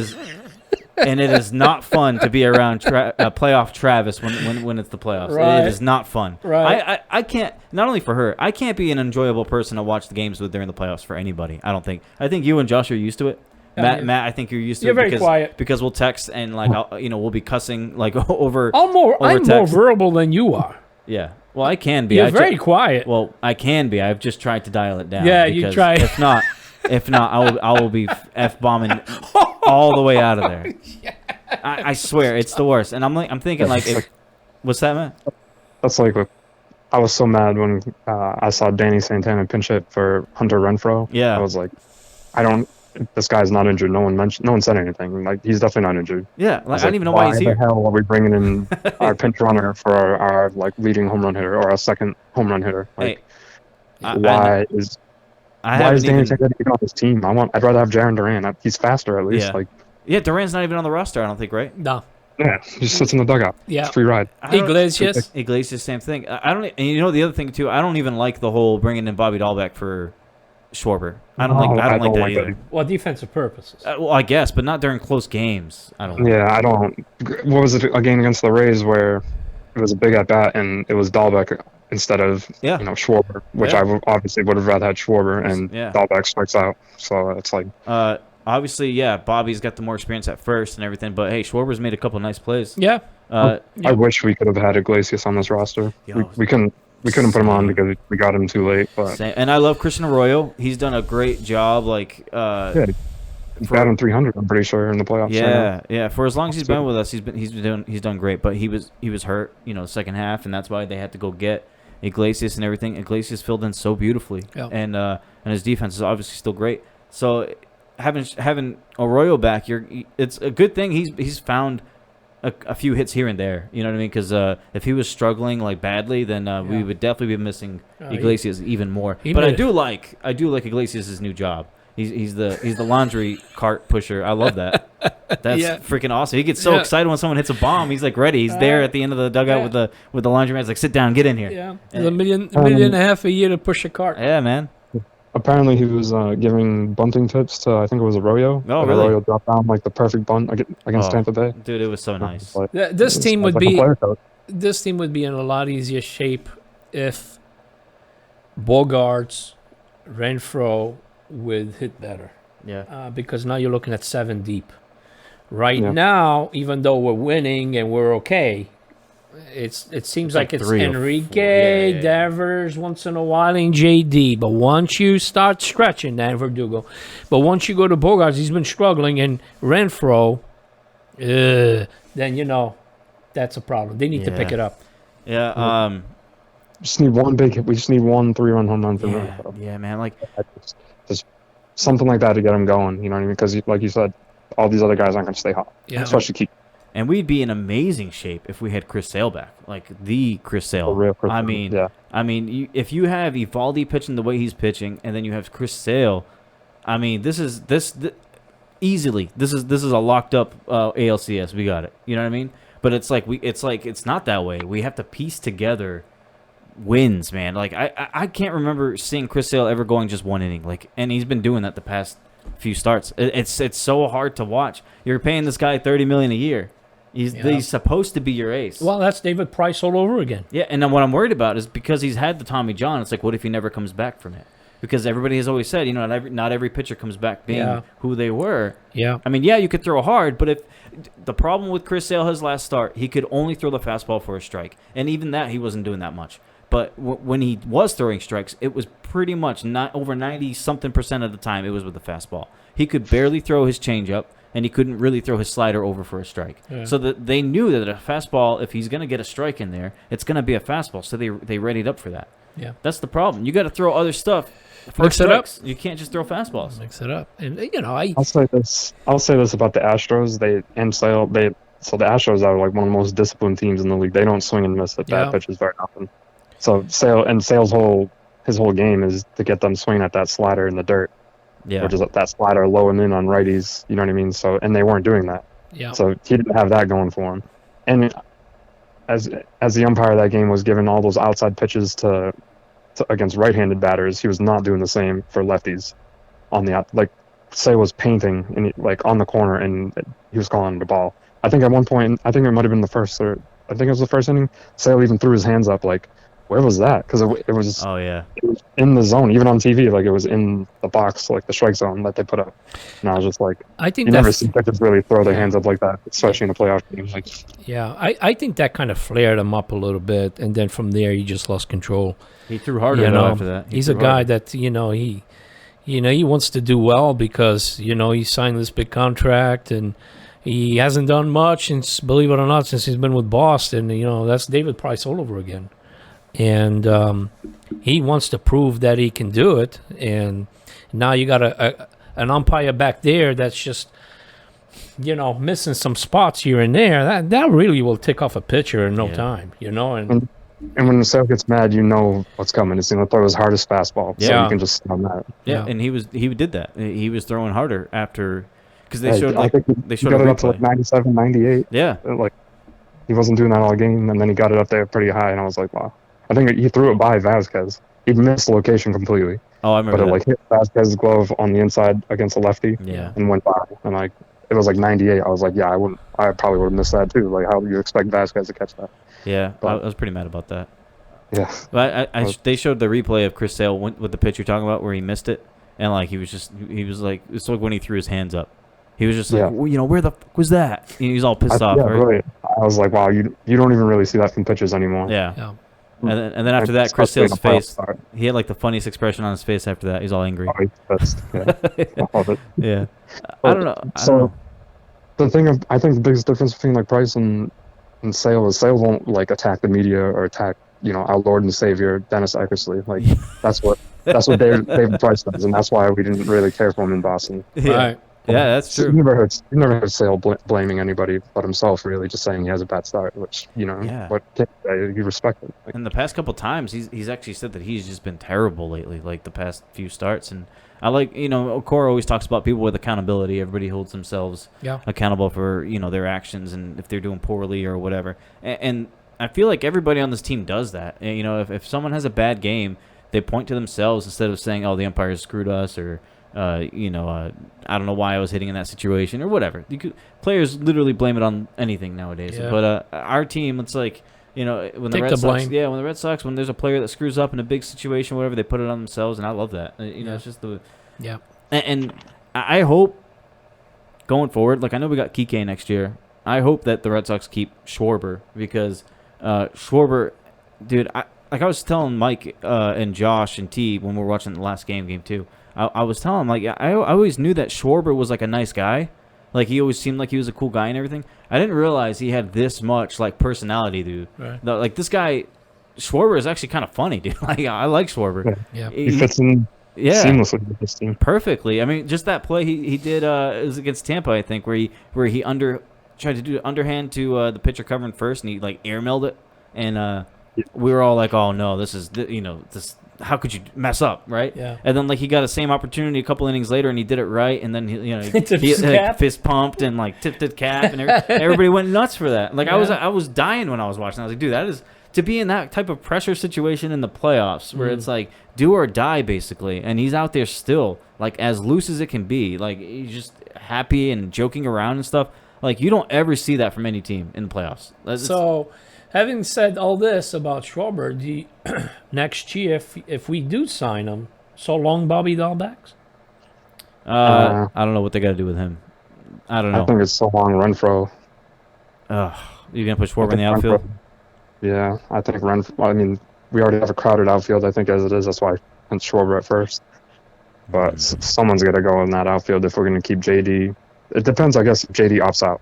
is not fun to be around playoff Travis when it's the playoffs. Right. It is not fun. Right. I can't, not only for her, I can't be an enjoyable person to watch the games with during the playoffs for anybody, I don't think. I think you and Josh are used to it. Matt, I think you're used to it. You're very quiet. Because we'll text and we'll be cussing like over. I'm more verbal than you are. Yeah. Well, I can be. You're very quiet. Well, I can be. I've just tried to dial it down. Yeah, you try. If not, I will be f-bombing all the way out of there. Yeah. I swear it's the worst. And I'm thinking what's that, Matt? That's like I was so mad when I saw Danny Santana pinch hit for Hunter Renfro. Yeah. I was like, this guy's not injured. No one said anything. Like, he's definitely not injured. Yeah, like, I don't even know why he's here. Why the hell are we bringing in our pinch runner for our like leading home run hitter or our second home run hitter? Like, why is Danny Taylor even on this team? I'd rather have Jarren Duran. He's faster at least. Yeah, Duran's not even on the roster, I don't think, right? No. Yeah, he just sits in the dugout. Yeah, it's free ride. Iglesias, same thing. I don't. And you know the other thing too. I don't even like the whole bringing in Bobby Dahlbeck for Schwarber. I don't like that either. Well, defensive purposes. Well, I guess, but not during close games. I don't. Yeah, I don't. What was it? A game against the Rays where it was a big at bat and it was Dahlbeck instead of Schwarber, which I obviously would have rather had Schwarber, and Dahlbeck strikes out. So it's like. Obviously, Bobby's got the more experience at first and everything, but hey, Schwarber's made a couple nice plays. Yeah. I wish we could have had Iglesias on this roster. We couldn't put him on because we got him too late. But and I love Christian Arroyo. He's done a great job. Like he's batting 300. I'm pretty sure in the playoffs. Yeah. For as long as he's been with us, he's done great. But he was hurt, the second half, and that's why they had to go get Iglesias and everything. Iglesias filled in so beautifully, and his defense is obviously still great. So. Having Arroyo back, it's a good thing. He's found a few hits here and there. You know what I mean? Because if he was struggling like badly, then we would definitely be missing Iglesias even more. But I do like Iglesias' new job. He's the laundry cart pusher. I love that. That's freaking awesome. He gets so excited when someone hits a bomb. He's like ready. He's there at the end of the dugout with the laundry man. He's like, sit down, get in here. Yeah, $1.5 million a year to push a cart. Yeah, man. Apparently, he was giving bunting tips to, I think it was Arroyo. Oh, really? Arroyo dropped down like the perfect bunt against Tampa Bay. Dude, it was so nice. This team would be in a lot easier shape if Bogarts, Renfro would hit better. Yeah. Because now you're looking at 7 deep. Right now, even though we're winning and we're okay, it seems like it's Enrique, Devers once in a while, and JD. But once you start stretching, then Verdugo. But once you go to Bogarts, he's been struggling, and Renfro, then that's a problem. They need to pick it up. Yeah. Just need one big hit. We just need 1 3-run home run from Renfro. Yeah, man. Like just something like that to get him going. You know what I mean? Because like you said, all these other guys aren't going to stay hot. Yeah. Especially keep. And we'd be in amazing shape if we had Chris Sale back, like the Chris Sale. Real Chris if you have Eovaldi pitching the way he's pitching, and then you have Chris Sale, I mean, this is easily this is a locked up ALCS. We got it. You know what I mean? But it's not that way. We have to piece together wins, man. Like I can't remember seeing Chris Sale ever going just one inning. Like, and he's been doing that the past few starts. It's so hard to watch. You're paying this guy $30 million a year. He's supposed to be your ace. Well, that's David Price all over again. Yeah, and then what I'm worried about is because he's had the Tommy John, it's like, what if he never comes back from it? Because everybody has always said, not every pitcher comes back being who they were. Yeah. I mean, you could throw hard, but if the problem with Chris Sale his last start, he could only throw the fastball for a strike. And even that, he wasn't doing that much. But when he was throwing strikes, it was pretty much not over 90-something% of the time it was with the fastball. He could barely throw his changeup, and he couldn't really throw his slider over for a strike. Yeah. So that they knew that a fastball, if he's going to get a strike in there, it's going to be a fastball. So they readied up for that. Yeah, that's the problem. You got to throw other stuff. Mix it up. You can't just throw fastballs. Mix it up. And I'll say this about the Astros. So the Astros are like one of the most disciplined teams in the league. They don't swing and miss at bad pitches very often. So Sale's whole game is to get them swinging at that slider in the dirt. Yeah. Which is that slider low and in on righties, you know what I mean? So, and they weren't doing that. Yeah. So he didn't have that going for him. And as the umpire of that game was giving all those outside pitches to against right-handed batters, he was not doing the same for lefties on the like Say was painting and on the corner, and he was calling the ball. I think at one point, I think it might have been the first inning, Sale even threw his hands up like, where was that? Because it was. Oh yeah. It was in the zone, even on TV. Like it was in the box, like the strike zone that they put up. And I was just like, I think you never see pitchers really throw their hands up like that, especially in a playoff game. Like, yeah, I think that kind of flared him up a little bit, and then from there he just lost control. He threw harder after that. He's a guy that he wants to do well because he signed this big contract and. He hasn't done much since, believe it or not, since he's been with Boston. That's David Price all over again. And he wants to prove that he can do it. And now you got a an umpire back there that's just, missing some spots here and there, that really will tick off a pitcher in no time, And when the Sale gets mad, you know what's coming. It's going to throw his hardest fastball, so you can just sit on that. Yeah, and he did that. He was throwing harder after, because they showed they showed it up to like 97, 98. Yeah, like he wasn't doing that all game, and then he got it up there pretty high, and I was like, wow. I think he threw it by Vasquez. He missed the location completely. Oh, I remember. But it hit Vasquez's glove on the inside against a lefty. Yeah, and went by, and it was like 98. I was like, yeah, I probably would have missed that too. Like, how do you expect Vasquez to catch that? Yeah, I was pretty mad about that. Yeah. But they showed the replay of Chris Sale with the pitch you're talking about where he missed it, and he was like, it's like when he threw his hands up. He was just like, where the fuck was that? And he was all pissed off, right? Really. I was like, wow, you don't even really see that from pitchers anymore. Yeah. And then after that, Chris Sale's face, he had the funniest expression on his face after that. He's all angry. Oh, he's pissed. Yeah. I love it. Yeah. I don't know. The thing I think the biggest difference between Price and Sale is Sale won't attack the media or attack our Lord and Savior Dennis Eckersley. That's what David Price does, and that's why we didn't really care for him in Boston. Yeah. Right. Yeah, that's true. You never heard Sale blaming anybody but himself, really, just saying he has a bad start, which you respect it. And the past couple times, he's actually said that he's just been terrible lately, the past few starts. And I Cora always talks about people with accountability. Everybody holds themselves accountable for their actions and if they're doing poorly or whatever. And I feel like everybody on this team does that. And, if someone has a bad game, they point to themselves instead of saying, "Oh, the umpire screwed us," or I don't know why I was hitting in that situation or whatever. Players literally blame it on anything nowadays. Yeah. But our team, it's when the Red Sox, when the Red Sox, when there's a player that screws up in a big situation, whatever, they put it on themselves, and I love that. It's just And I hope going forward, I know we got Kike next year. I hope that the Red Sox keep Schwarber because Schwarber, dude, I was telling Mike and Josh and T when we were watching the last game 2. I was telling him, I always knew that Schwarber was a nice guy. He always seemed like he was a cool guy and everything. I didn't realize he had this much personality, dude. Right. This guy, Schwarber, is actually kind of funny, dude. I like Schwarber. Yeah. He fits in seamlessly with this team. Perfectly. I mean, just that play he did it was against Tampa, I think, where he tried to do underhand to the pitcher covering first, and he airmailed it, and we were all like, "Oh no, this is this." How could you mess up, right? Yeah. And then he got the same opportunity a couple innings later, and he did it right. And then he fist pumped and tipped his cap, and everybody went nuts for that. I was dying when I was watching. I was like, dude, that is to be in that type of pressure situation in the playoffs where it's do or die basically, and he's out there still as loose as it can be. He's just happy and joking around and stuff. You don't ever see that from any team in the playoffs. So. Having said all this about Schwarber, next year, if we do sign him, so long Bobby Dahlbacks? I don't know what they got to do with him. I don't know. I think it's so long Renfro. You're going to put Schwarber in the outfield? Yeah, I think Renfro. I mean, we already have a crowded outfield, I think, as it is. That's why I went Schwarber at first. But someone's got to go in that outfield if we're going to keep JD. It depends, I guess, if JD opts out.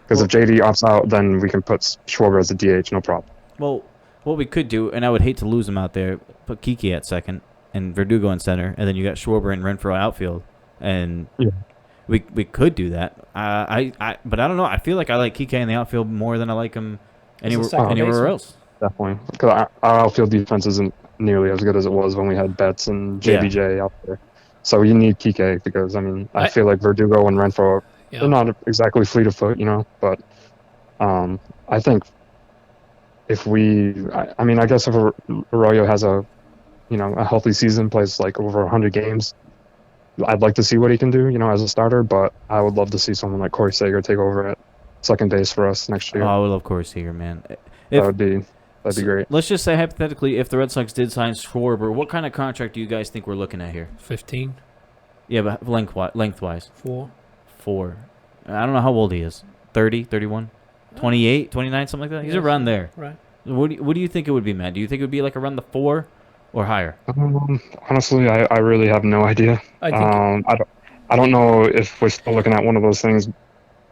Because if JD opts out, then we can put Schwarber as a DH, no problem. Well, what we could do, and I would hate to lose him out there, put Kike at second and Verdugo in center, and then you got Schwarber and Renfro outfield, and we could do that. But I don't know. I feel like I like Kike in the outfield more than I like him anywhere else. Definitely, because our outfield defense isn't nearly as good as it was when we had Betts and JBJ out there. So you need Kike because I feel like Verdugo and Renfro. They're not exactly fleet of foot, but I think if I guess if Arroyo has a healthy season, plays over 100 games, I'd like to see what he can do, as a starter, but I would love to see someone like Corey Seager take over at second base for us next year. Oh, I would love Corey Seager, man. That'd be great. Let's just say, hypothetically, if the Red Sox did sign Schwarber, what kind of contract do you guys think we're looking at here? 15. Yeah, but lengthwise. 4. I don't know how old he is. 30, 31, 28, 29, something like that. He's around there. Right. What do you think it would be, Matt? Do you think it would be around the 4 or higher? Honestly, I really have no idea. I don't know if we're still looking at one of those things,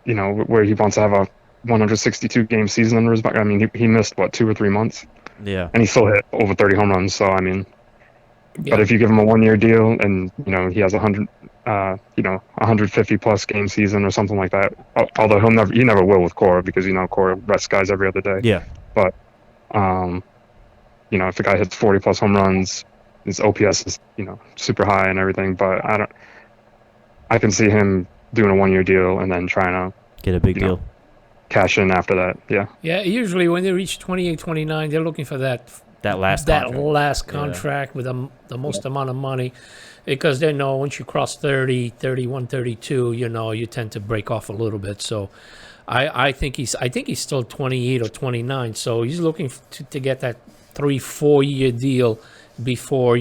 where he wants to have a 162 game season under his back. I mean, he missed 2 or 3 months. Yeah. And he still hit over 30 home runs. So but if you give him a 1-year deal and he has 150 plus game season or something like that. Although he never will with Cora, because Cora rests guys every other day. Yeah. But if a guy hits 40 plus home runs, his OPS is super high and everything. But I can see him doing a 1-year deal and then trying to get a big deal, cash in after that. Yeah. Yeah. Usually when they reach 28, 29, they're looking for that last contract with the most amount of money, because they know once you cross 30, 31, 32, you tend to break off a little bit. So I think he's still 28 or 29. So he's looking to get that 3-4 year deal before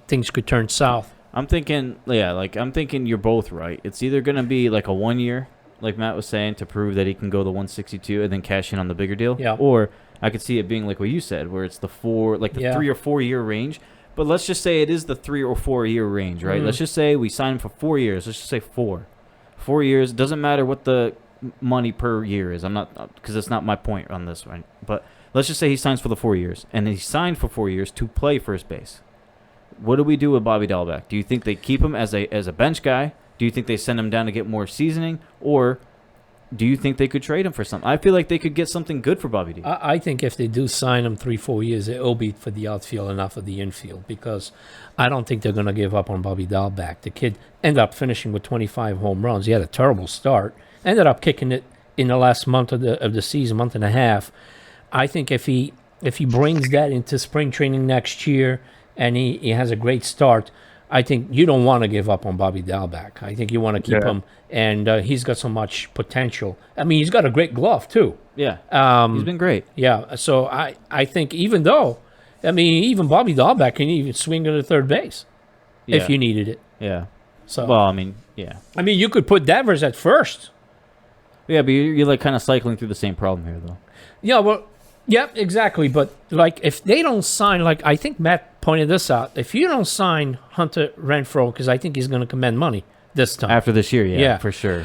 things could turn south. I'm thinking you're both right. It's either going to be like a 1 year, like Matt was saying, to prove that he can go the 162 and then cash in on the bigger deal. Yeah. Or I could see it being like what you said, where it's the 3 or 4 year range. But let's just say it is the 3 or 4 year range, right? Let's just say we sign him for 4 years. Let's just say 4 years. Doesn't matter what the money per year is. I'm not, because it's not my point on this, right? But let's just say he signs for the 4 years, and he signed for 4 years to play first base. What do we do with Bobby Dahlbeck? Do you think they keep him as a bench guy? Do you think they send him down to get more seasoning, or do you think they could trade him for something? I feel like they could get something good for Bobby D. I think if they do sign him 3-4 years, it'll be for the outfield and not for the infield, because I don't think they're going to give up on Bobby Dahlbeck. The kid ended up finishing with 25 home runs. He had a terrible start. Ended up kicking it in the last month of the season, month and a half. I think if he brings that into spring training next year and he has a great start, I think you don't want to give up on Bobby Dahlbeck. I think you want to keep him, and he's got so much potential. I mean, he's got a great glove, too. Yeah, he's been great. Yeah, so I think even Bobby Dahlbeck can even swing to the third base if you needed it. Yeah. So well, I mean, yeah. I mean, you could put Devers at first. Yeah, but you're like kind of cycling through the same problem here, though. Yeah, well, yeah, exactly. But like, if they don't sign, like I think Matt pointed this out, if you don't sign Hunter Renfroe, because I think he's going to command money this time after this year, yeah, for sure.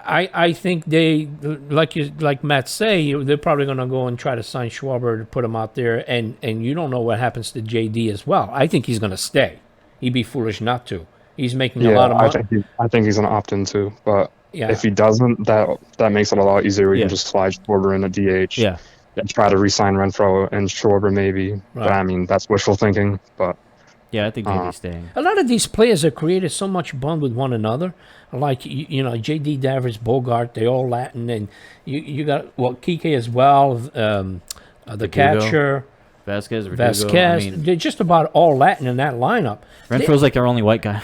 I think they, like Matt say, they're probably going to go and try to sign Schwarber to put him out there, and you don't know what happens to JD as well. I think he's going to stay. He'd be foolish not to. He's making a lot of money. I think he's going to opt in too, but if he doesn't, that makes it a lot easier. We can just slide Schwarber in a DH. Yeah. And try to re-sign Renfro and Schwarber maybe. Right. But, I mean, that's wishful thinking. But yeah, I think JD's staying. A lot of these players have created so much bond with one another. Like, JD, Devers, Bogart, they all Latin. And you got, Kike as well, the Verdugo, catcher. Vasquez. I mean, they're just about all Latin in that lineup. Renfro's like their only white guy.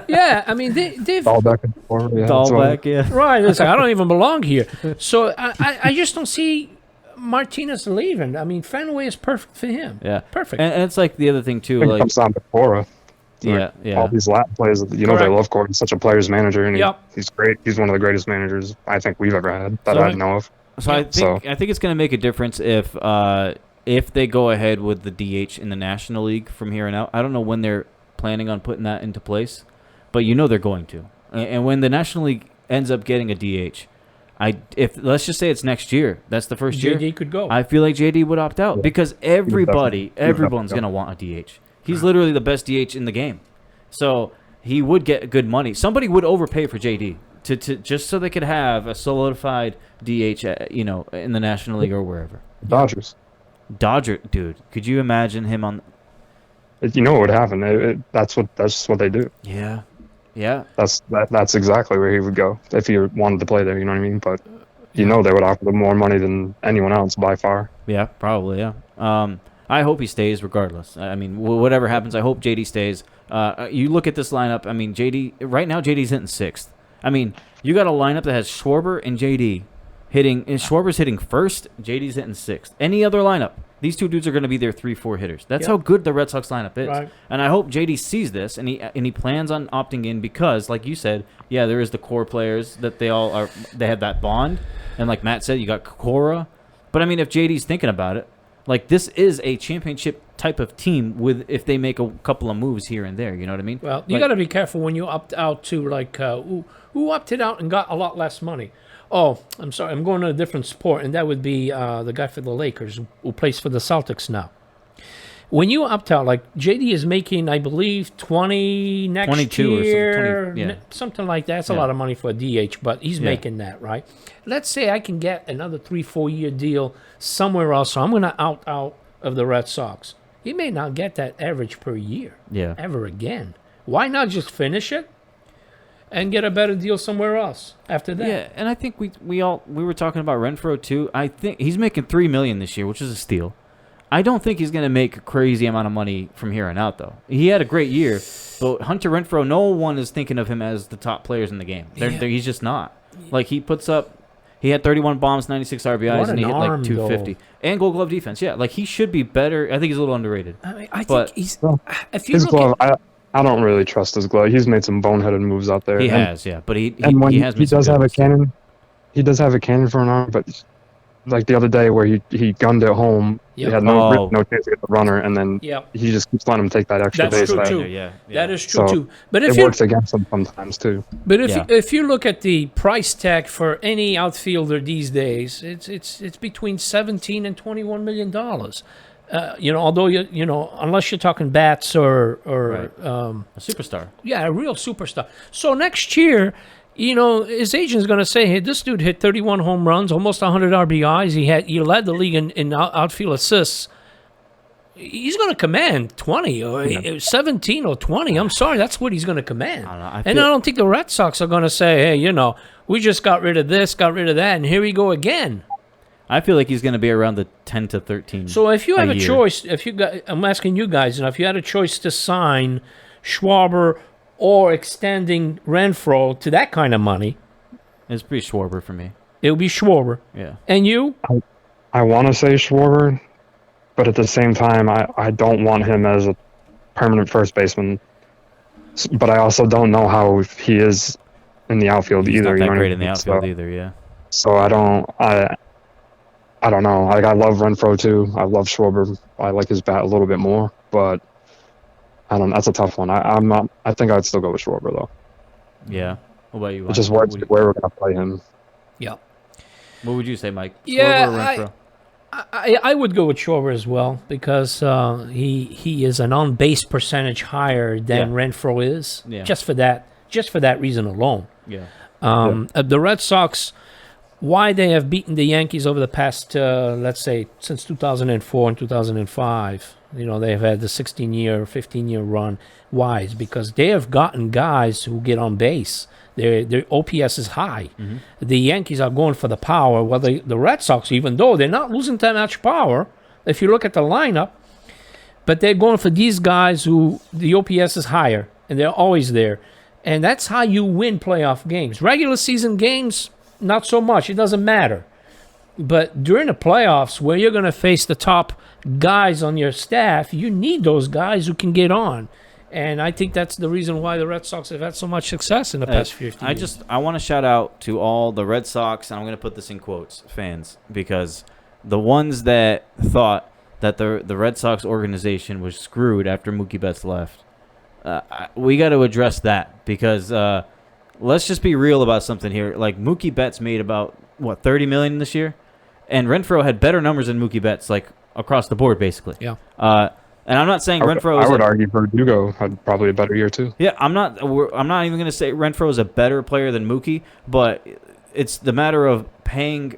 Yeah, I mean, they've... Dahlbeck, yeah. Right, it's like, I don't even belong here. So I just don't see Martinez leaving. I mean, Fenway is perfect for him. Yeah, perfect. And it's like the other thing too. It comes down to Cora. Yeah. All these Latin players, they love Cora. He's such a player's manager, and he's great. He's one of the greatest managers I think we've ever had that I know of. So I think it's going to make a difference if they go ahead with the DH in the National League from here on out. I don't know when they're planning on putting that into place, but they're going to. And when the National League ends up getting a DH, let's just say it's next year. That's the first year. JD could go. I feel like JD would opt out because everyone's going to want a DH. He's literally the best DH in the game. So he would get good money. Somebody would overpay for JD to just so they could have a solidified DH, in the National League or wherever. Dodgers, dude. Could you imagine him on? You know what would happen? That's what they do. Yeah. Yeah, that's exactly where he would go if he wanted to play there. You know what I mean? But they would offer them more money than anyone else by far. Yeah, probably. Yeah. I hope he stays regardless. I mean, whatever happens, I hope JD stays. You look at this lineup. I mean, JD's hitting sixth. I mean, you got a lineup that has Schwarber and JD hitting. And Schwarber's hitting first. JD's hitting sixth. Any other lineup, these two dudes are going to be their 3-4 hitters. That's how good the Red Sox lineup is. Right. And I hope JD sees this and he plans on opting in because, like you said, there is the core players that they have that bond. And like Matt said, you got Cora. But I mean, if JD's thinking about it, like this is a championship type of team if they make a couple of moves here and there. You know what I mean? Well, you got to be careful when you opt out too. Like who opted out and got a lot less money? Oh, I'm sorry. I'm going to a different sport, and that would be the guy for the Lakers who plays for the Celtics now. when you opt out, like JD is making, I believe, 20 next 22 year, or something, 20, something like that. That's a lot of money for a DH, but he's making that, right? Let's say I can get another 3-4 year deal somewhere else, so I'm going to opt out of the Red Sox. He may not get that average per year ever again. Why not just finish it and get a better deal somewhere else after that? Yeah, and I think we were talking about Renfro too. I think he's making $3 million this year, which is a steal. I don't think he's going to make a crazy amount of money from here on out, though. He had a great year, but Hunter Renfroe, no one is thinking of him as the top players in the game. He's just not. Like, he had 31 bombs, 96 RBIs, and he hit like 250. And Gold Glove defense, yeah. Like, he should be better. I think he's a little underrated. I think he's... If you his glove, I don't really trust his glove. He's made some boneheaded moves out there. He has, yeah. But he does have a cannon. He does have a cannon for an arm, but... Like the other day where he gunned it home, he had no chance to get the runner, and then he just keeps letting him take that extra base. That's true, too. Yeah. That is true, too. But it works against him sometimes, too. But if you look at the price tag for any outfielder these days, it's between $17 and $21 million. Although, unless you're talking bats or a superstar. Yeah, a real superstar. So next year... his agent's going to say, hey, this dude hit 31 home runs, almost 100 RBIs. He led the league in outfield assists. He's going to command 20 or 17 or 20. I'm sorry, that's what he's going to command. I don't think the Red Sox are going to say, hey, we just got rid of this, got rid of that, and here we go again. I feel like he's going to be around the 10 to 13. So if you have a choice, I'm asking you guys, if you had a choice to sign Schwarber or extending Renfro to that kind of money, it's pretty Schwarber for me. It would be Schwarber. Yeah. And you? I want to say Schwarber, but at the same time, I don't want him as a permanent first baseman. But I also don't know how he is in the outfield either. He's not that great in the outfield either, yeah. So I don't know. Like, I love Renfro too. I love Schwarber. I like his bat a little bit more, but I don't know. That's a tough one. I think I'd still go with Schwarber, though. Yeah. What about you? It's just where we're going to play him. Yeah. What would you say, Mike? Yeah, Schwarber or Renfro? I would go with Schwarber as well because he is an on-base percentage higher than Renfro is. Yeah. Just for that reason alone. Yeah. The Red Sox, why they have beaten the Yankees over the past, let's say, since 2004 and 2005. They've had the 16-year, 15-year run. Why? It's because they have gotten guys who get on base. Their OPS is high. Mm-hmm. The Yankees are going for the power. Well, the Red Sox, even though they're not losing that much power, if you look at the lineup, but they're going for these guys who the OPS is higher, and they're always there. And that's how you win playoff games. Regular season games, not so much. It doesn't matter. But during the playoffs, where you're going to face the top guys on your staff, you need those guys who can get on. And I think that's the reason why the Red Sox have had so much success in the past 50 years. I want to shout out to all the Red Sox, and I'm going to put this in quotes, fans, because the ones that thought that the Red Sox organization was screwed after Mookie Betts left, we got to address that because let's just be real about something here. Like, Mookie Betts made about, $30 million this year? And Renfro had better numbers than Mookie Betts, like, across the board, basically. Yeah. And I'm not saying Renfro. I would argue Verdugo had probably a better year too. Yeah, I'm not even going to say Renfro is a better player than Mookie, but it's the matter of paying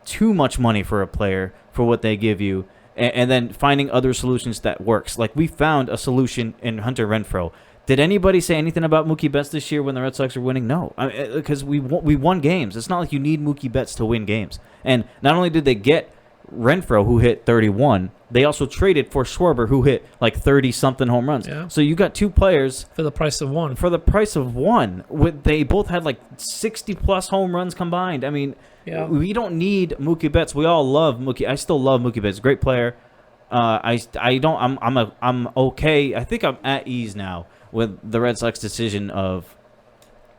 too much money for a player for what they give you, and then finding other solutions that works. Like, we found a solution in Hunter Renfro. Did anybody say anything about Mookie Betts this year when the Red Sox are winning? No, because we won games. It's not like you need Mookie Betts to win games. And not only did they get Renfro, who hit 31, they also traded for Schwarber, who hit like 30-something home runs. Yeah. So you got two players for the price of one. They both had like 60-plus home runs combined. I mean, we don't need Mookie Betts. We all love Mookie. I still love Mookie Betts. Great player. I'm okay. I think I'm at ease now with the Red Sox decision of,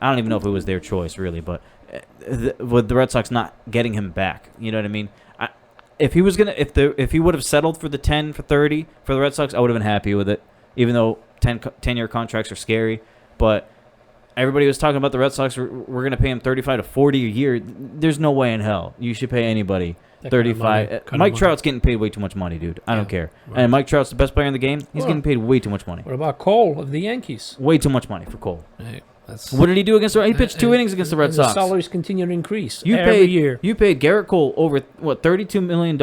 I don't even know if it was their choice really, but with the Red Sox not getting him back. You know what I mean? If he would have settled for the 10 for 30 for the Red Sox, I would have been happy with it. Even though 10-year contracts are scary, but everybody was talking about the Red Sox. We're going to pay him 35 to 40 a year. There's no way in hell you should pay anybody 35. Mike Trout's getting paid way too much money, dude. I don't care. Right. And Mike Trout's the best player in the game. He's getting paid way too much money. What about Cole of the Yankees? Way too much money for Cole. Hey, what did he do against the? He pitched 2 innings against the Red Sox. The salaries continue to increase every year. You paid Garrett Cole over $32 million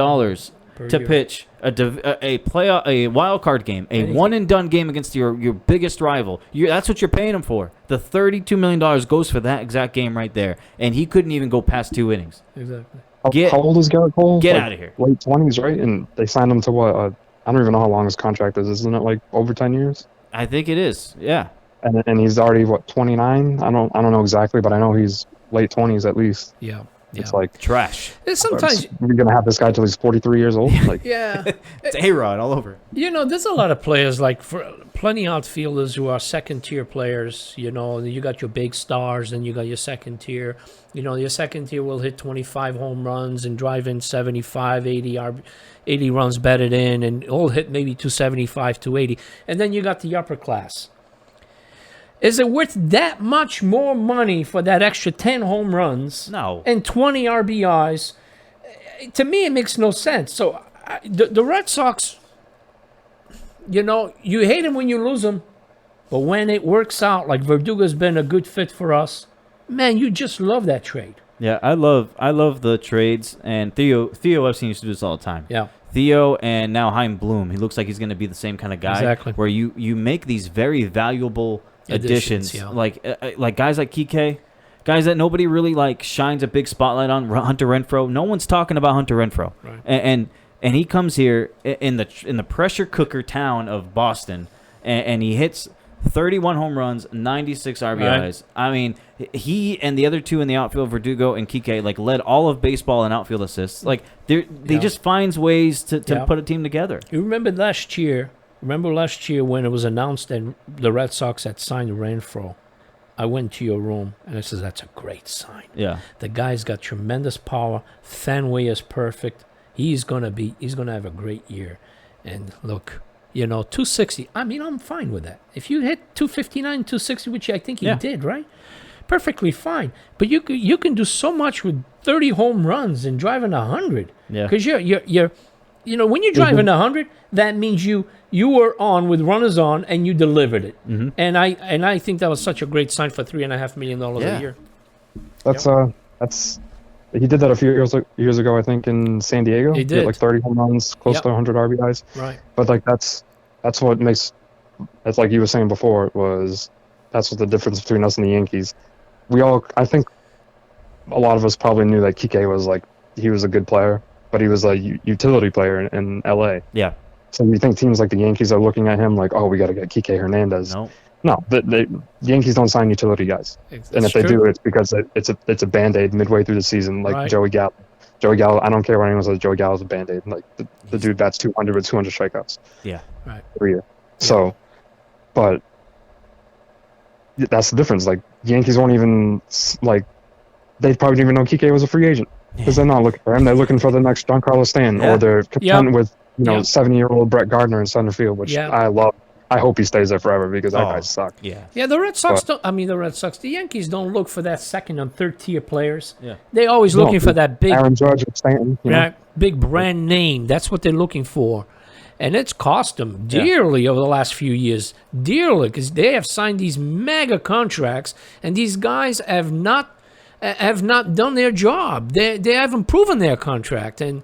to pitch a wild card game, a one and done game against your biggest rival. That's what you're paying him for. The $32 million goes for that exact game right there, and he couldn't even go past 2 innings. Exactly. How old is Garrett Cole? Get out of here. Late 20s, right? And they signed him to what? I don't even know how long his contract is. Isn't it like over 10 years? I think it is. Yeah. And he's already 29? I don't know exactly, but I know he's late 20s at least. Yeah. It's like trash. Sometimes you're gonna have this guy till he's 43 years old. Like, yeah, it's A-Rod all over. There's a lot of players like plenty outfielders who are second tier players. You got your big stars, and you got your second tier. Your second tier will hit 25 home runs and drive in 75, 80 runs batted in, and all hit maybe 275, 280. And then you got the upper class. Is it worth that much more money for that extra 10 home runs? No. And 20 RBIs? To me, it makes no sense. So the Red Sox, you hate them when you lose them, but when it works out, like Verdugo's been a good fit for us, man, you just love that trade. Yeah, I love the trades, and Theo Epstein used to do this all the time. Yeah. Theo and now Chaim Bloom. He looks like he's going to be the same kind of guy. Exactly. Where you make these very valuable additions, yeah. like guys like Kike, guys that nobody really shines a big spotlight on. Hunter Renfro, no one's talking about Hunter Renfro, right. and he comes here in the pressure cooker town of Boston, and he hits 31 home runs, 96 RBIs. Right. I mean, he and the other two in the outfield, Verdugo and Kike, led all of baseball in outfield assists. They just finds ways to put a team together. You remember last year when it was announced that the Red Sox had signed Renfro? I went to your room, and I said, that's a great sign. Yeah. The guy's got tremendous power. Fenway is perfect. He's going to have a great year. And look, 260, I mean, I'm fine with that. If you hit 259, 260, which I think he did, right? Perfectly fine. But you can do so much with 30 home runs and driving 100. Yeah. Because you're when you're driving 100, that means you were on with runners on and you delivered it. Mm-hmm. And I think that was such a great sign for $3.5 million a year. That's he did that a few years ago, I think, in San Diego. He did. He had 30 home runs, close to 100 RBIs. Right. But that's what makes, that's like you were saying before, that's what the difference between us and the Yankees. I think a lot of us probably knew that Kike was he was a good player, but he was a utility player in LA. Yeah. So you think teams like the Yankees are looking at him like, oh, we got to get Kike Hernandez. No, the Yankees don't sign utility guys. And if they do, it's because it's a Band-Aid midway through the season, like right. Joey Gallo. Joey Gallo, I don't care what anyone says, Joey Gallo's a Band-Aid. Like the dude bats 200 with 200 strikeouts. Yeah. Right. Per year. So, but that's the difference. Like Yankees won't even they probably didn't even know Kike was a free agent because they're not looking for him. They're looking for the next Giancarlo Stanton or they're content with 70-year-old Brett Gardner in center field, which I love. I hope he stays there forever because that guy sucks. Yeah. The Red Sox the Yankees don't look for that second and third tier players. Yeah. They're always looking for that big Aaron Judge or Stanton, big brand name. That's what they're looking for. And it's cost them dearly over the last few years. Dearly, because they have signed these mega contracts, and these guys have not done their job. They haven't proven their contract, and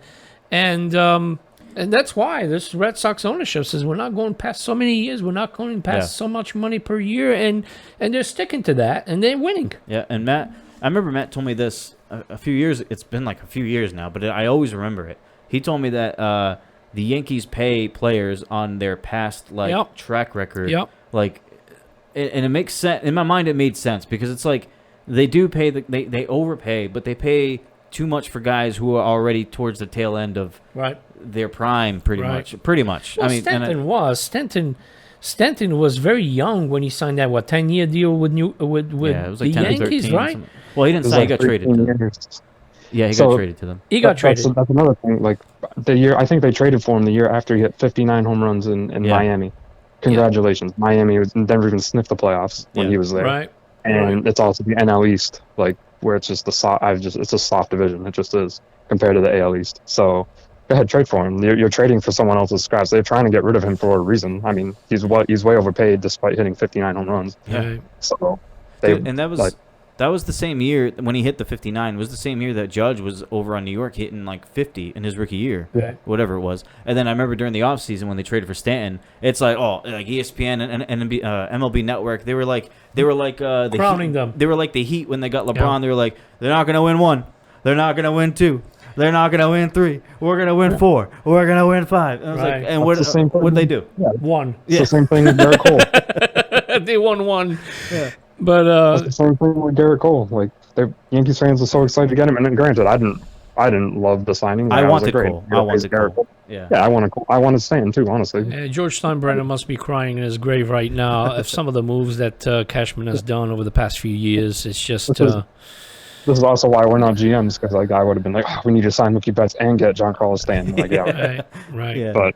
that's why this Red Sox ownership says we're not going past so many years. We're not going past so much money per year, and they're sticking to that, and they're winning. Yeah, and I remember Matt told me this a few years. It's been like a few years now, but I always remember it. He told me that the Yankees pay players on their past track record. Yep. And it makes sense in my mind. It made sense because it's like they do pay they overpay, but they pay too much for guys who are already towards the tail end of their prime, pretty much. Well, I mean, Stanton was very young when he signed that 10-year deal with it was like the Yankees, right? Well, he didn't sign. He got traded. He got traded to them. He got traded. That's another thing. Like the year, I think they traded for him the year after he hit 59 home runs in Miami. Congratulations, Miami. Denver even sniffed the playoffs when he was there. Right. And it's also the NL East. Like where it's just it's a soft division. It just is compared to the AL East. So go ahead, trade for him. You're trading for someone else's scraps. They're trying to get rid of him for a reason. I mean, he's way overpaid despite hitting 59 home runs. Yeah. So and that was the same year when he hit the 59. Was the same year that Judge was over on New York hitting like 50 in his rookie year, whatever it was. And then I remember during the offseason when they traded for Stanton, it's like like ESPN and MLB Network, they were like crowning them. They were like the Heat when they got LeBron. Yeah. They were like, they're not going to win 1, they're not going to win 2. They're not going to win 3. We're going to win 4. We're going to win 5. And I was like, and what'd they do? Yeah. 1. It's the same thing with Garrett Cole. They won 1. Yeah. But it's the same thing with Garrett Cole. Like the Yankees fans are so excited to get him. And then granted, I didn't love the signing. I wanted Cole. Yeah, I wanted Stan too, honestly. George Steinbrenner must be crying in his grave right now of some of the moves that Cashman has done over the past few years. It's just. This is also why we're not GMs, because like I would have been like, we need to sign Mookie Betts and get Giancarlo Stanton. Like, yeah, right. Yeah.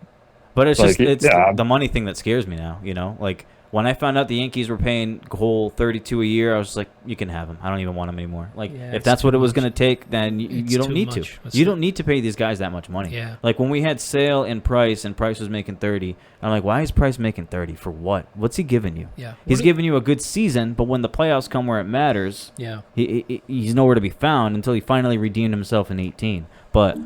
But it's like, just the money thing that scares me now. You know, like when I found out the Yankees were paying Cole $32 a year, I was like, you can have him. I don't even want him anymore. Like, if that's what it was going to take, then you don't need to. You don't need to pay these guys that much money. Yeah. Like when we had Sale and Price was making 30. I'm like, why is Price making 30 for what? What's he giving you? Yeah. He's giving you a good season, but when the playoffs come where it matters, he's nowhere to be found until he finally redeemed himself in 18. But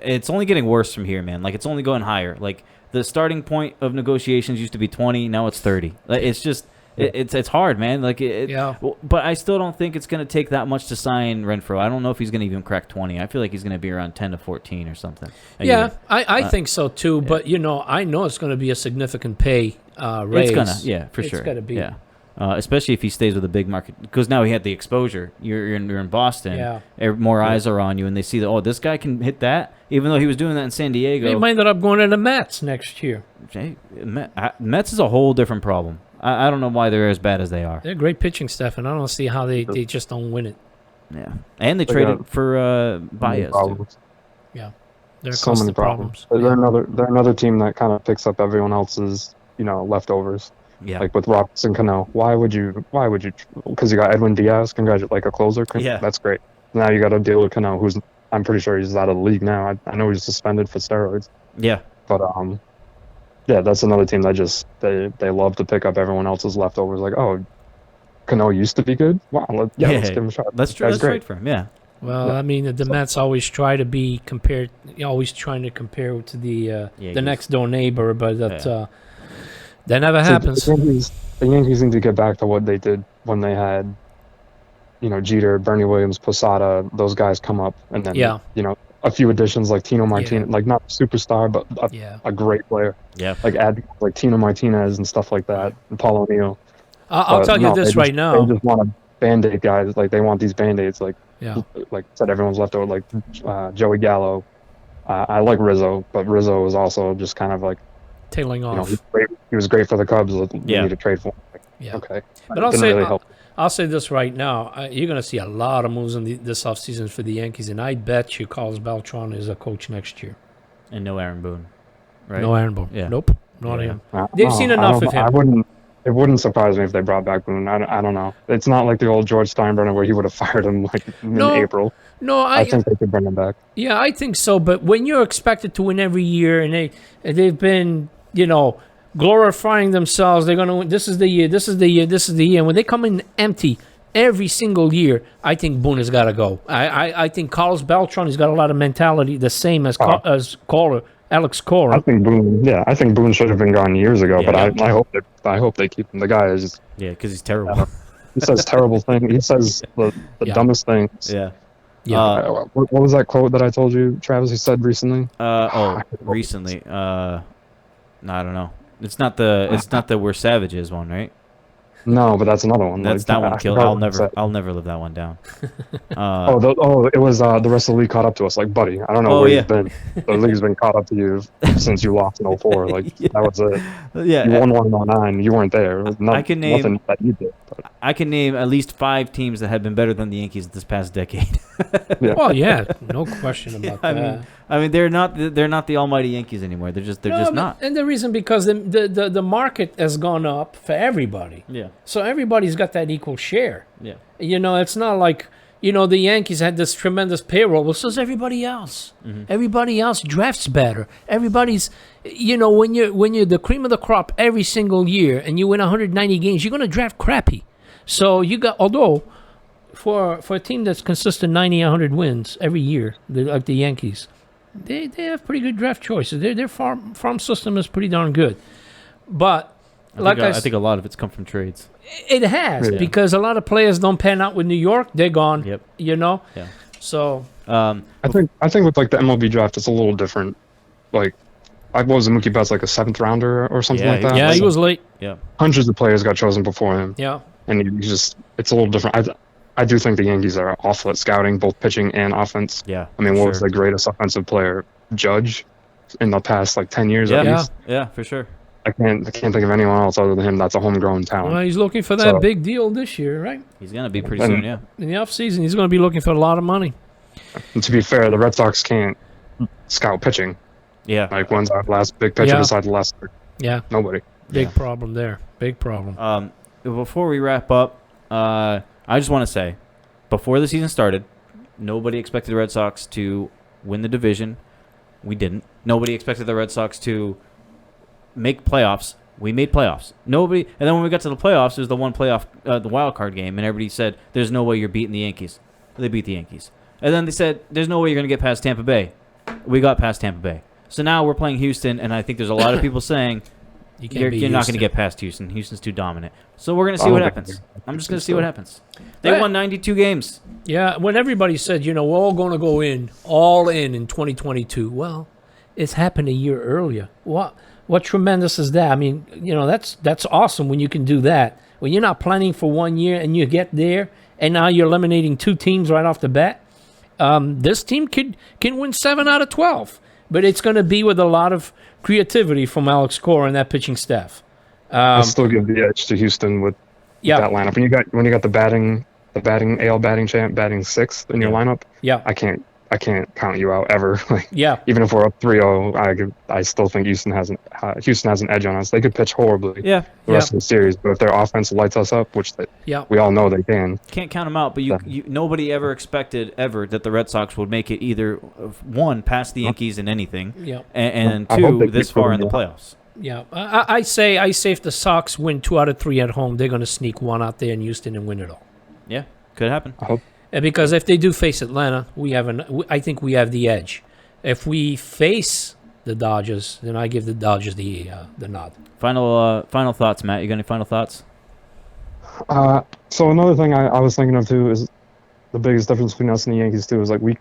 it's only getting worse from here, man. Like it's only going higher. Like the starting point of negotiations used to be 20, now it's 30. Like it's just it's hard, man. Like but I still don't think it's going to take that much to sign Renfro. I don't know if he's going to even crack 20. I feel like he's going to be around 10 to 14 or something. I think so too. Yeah. But I know it's going to be a significant pay raise. It's gonna, for sure. It's going to be. Yeah. Especially if he stays with a big market, because now he had the exposure. You're in Boston. Yeah. More eyes are on you, and they see that this guy can hit that, even though he was doing that in San Diego. He might end up going to the Mets next year. Mets is a whole different problem. I don't know why they're as bad as they are. They're great pitching staff, and I don't see how they just don't win it. Yeah, and they traded for Baez. Yeah, there's so many problems. They're another team that kind of picks up everyone else's leftovers. Yeah, like with Robertson Cano. Why would you? Because you got Edwin Diaz, like a closer. Yeah, that's great. Now you got to deal with Cano, who's I'm pretty sure he's out of the league now. I know he's suspended for steroids. Yeah, but that's another team that just they love to pick up everyone else's leftovers. Like, Cano used to be good. Wow, let's give him a shot. Let's trade for him. Yeah. Well, I mean, the Mets always try to be compared. Always trying to compare to the next door neighbor, but that never happens. The Yankees need to get back to what they did when they had, Jeter, Bernie Williams, Posada, those guys come up, and then a few additions like Tino Martinez, like not a superstar, but a great player. Yeah, like add like Tino Martinez and stuff like that, and Paul O'Neill. I'll tell you this right now. They just want to Band-Aid guys. Like they want these Band-Aids. Like I said, everyone's left over. Like Joey Gallo. I like Rizzo, but Rizzo was also just kind of like tailing off. He was great for the Cubs. We need to trade for him. Okay, but I'll say this right now. You're going to see a lot of moves in this offseason for the Yankees, and I bet you Carlos Beltran is a coach next year. And no Aaron Boone, right? No Aaron Boone. Yeah. Nope, not him. They've seen enough of him. It wouldn't surprise me if they brought back Boone. I don't know. It's not like the old George Steinbrenner where he would have fired him in April. No, I think they could bring him back. Yeah, I think so. But when you're expected to win every year, and they've been, glorifying themselves, they're gonna win. This is the year. This is the year. This is the year. And when they come in empty every single year, I think Boone has got to go. I think Carlos Beltran has got a lot of mentality, the same as Alex Cora. I think Boone should have been gone years ago. But I hope they keep him. The guy is just because he's terrible. He says terrible things. He says the dumbest things. Yeah. What was that quote that I told you, Travis? He said recently. Recently. No, I don't know. It's not the We're Savages one, right? No, but that's another one. That one killed. I'll never live that one down. It was the rest of the league caught up to us. Like, buddy, I don't know where you've been. The league's been caught up to you since you lost in 04. Like that was it. Yeah, you won 1 in 09. You weren't there. Nothing that you did. But. I can name at least 5 teams that have been better than the Yankees this past decade. Well, no question about that. I mean, they're not the almighty Yankees anymore. They're just not. And the reason because the market has gone up for everybody. Yeah. So everybody's got that equal share. Yeah. It's not like, the Yankees had this tremendous payroll. Well, so does everybody else. Mm-hmm. Everybody else drafts better. Everybody's, when you're the cream of the crop every single year and you win 190 games, you're going to draft crappy. So although for a team that's consistent 90, 100 wins every year, like the Yankees, they have pretty good draft choices. Their farm system is pretty darn good. But I think a lot of it's come from trades. It has, because a lot of players don't pan out with New York. They're gone. Yep. Yeah. So I think with like the MLB draft, it's a little different. Like, what was Mookie Betts, like a 7th rounder or something like that? Yeah, he was late. Yeah. Hundreds of players got chosen before him. Yeah. And it's a little different. I do think the Yankees are awful at scouting, both pitching and offense. Yeah. I mean, what was the greatest offensive player? Judge in the past like 10 years at least. Yeah, for sure. I can't think of anyone else other than him that's a homegrown talent. Well, he's looking for that big deal this year, right? He's going to be pretty soon, yeah. In the offseason, he's going to be looking for a lot of money. And to be fair, the Red Sox can't scout pitching. Yeah. Like, when's our last big pitcher besides Lester? Yeah. Nobody. Big problem there. Big problem. Before we wrap up, I just want to say, before the season started, nobody expected the Red Sox to win the division. We didn't. Nobody expected the Red Sox to make playoffs. We made playoffs. Nobody, and then when we got to the playoffs, there's the one playoff, the wild card game, and everybody said, "There's no way you're beating the Yankees." They beat the Yankees, and then they said, "There's no way you're going to get past Tampa Bay." We got past Tampa Bay. So now we're playing Houston, and I think there's a lot of people saying you're not going to get past Houston. Houston's too dominant. So we're going to see what happens. I'm just going to see what happens. They won 92 games. Yeah, when everybody said, we're all going to go all in 2022. Well, it's happened a year earlier. What tremendous is that? I mean, that's awesome when you can do that. When you're not planning for 1 year and you get there, and now you're eliminating 2 teams right off the bat. This team can win 7 out of 12, but it's going to be with a lot of creativity from Alex Cora and that pitching staff. I still give the edge to Houston with that lineup. When you got the batting AL batting champ batting 6th in your lineup. Yeah, I can't count you out ever. Even if we're up 3-0, I still think Houston has an edge on us. They could pitch horribly the rest of the series, but if their offense lights us up, which we all know they can. Can't count them out, but nobody ever expected that the Red Sox would make it either 1 past the Yankees in anything, and 2 this far in the playoffs. Yeah, I say if the Sox win 2 out of 3 at home, they're going to sneak 1 out there in Houston and win it all. Yeah, could happen. I hope. Because if they do face Atlanta, I think we have the edge. If we face the Dodgers, then I give the Dodgers the nod. Final thoughts, Matt. You got any final thoughts? So another thing I was thinking of too is the biggest difference between us and the Yankees too is like we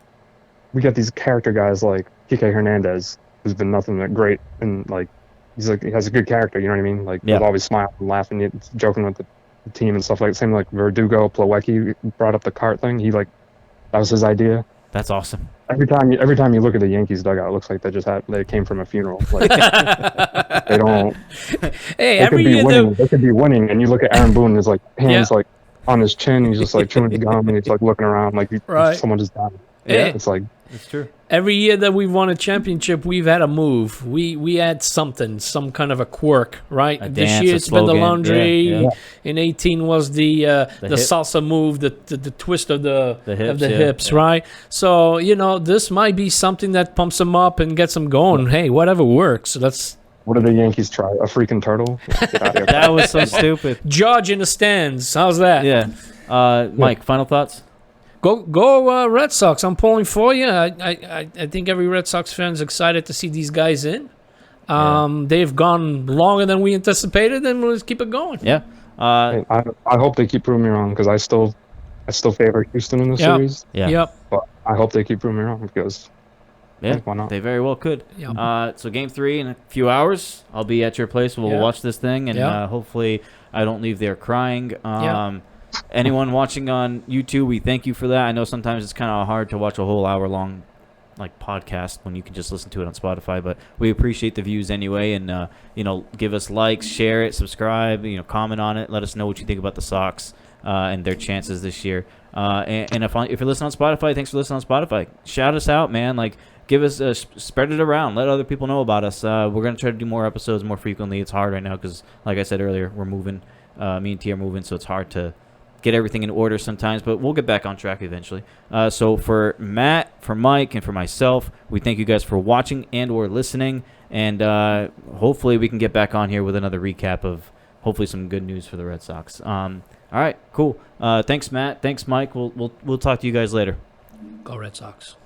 get these character guys like Kike Hernandez, who's been nothing but great, and like he has a good character. You know what I mean? Like he's always smiling and laughing, joking with the team and stuff like that. Same like Verdugo, Plawecki brought up the cart thing. That was his idea. That's awesome. Every time you look at the Yankees dugout, it looks like they came from a funeral. Like, they don't. Hey, they could be winning, and you look at Aaron Boone, his like hands like on his chin. He's just like chewing his gum, and he's like looking around like someone just died. Yeah, it's like it's true. Every year that we've won a championship, we've had a move. We had something, some kind of a quirk, right? This year it's been the laundry. Yeah. In 2018 was the salsa move, the twist of the hips, right? So this might be something that pumps them up and gets them going. Hey, whatever works. What did the Yankees try? A freaking turtle? Get out of here. That was so stupid. Judge in the stands. How's that? Yeah. Mike, final thoughts? Go Red Sox. I'm pulling for you. I think every Red Sox fan is excited to see these guys in. They've gone longer than we anticipated, and let's keep it going. Yeah. I hope they keep proving me wrong because I still favor Houston in the series. Yeah. Yep. But I hope they keep proving me wrong because why not? They very well could. Yep. So Game 3 in a few hours. I'll be at your place. We'll watch this thing, and hopefully I don't leave there crying. Anyone watching on YouTube, we thank you for that. I know sometimes it's kind of hard to watch a whole hour-long podcast when you can just listen to it on Spotify, but we appreciate the views anyway, and give us likes, share it, subscribe, comment on it, let us know what you think about the Sox and their chances this year. And if you're listening on Spotify, thanks for listening on Spotify. Shout us out, man. Give us spread it around. Let other people know about us. We're gonna try to do more episodes more frequently. It's hard right now because, like I said earlier, we're moving. Me and T are moving, so it's hard to get everything in order sometimes, but we'll get back on track eventually. So for Matt, for Mike, and for myself, we thank you guys for watching and or listening, and hopefully we can get back on here with another recap of hopefully some good news for the Red Sox. All right, cool. Thanks, Matt. Thanks, Mike. We'll talk to you guys later. Go Red Sox.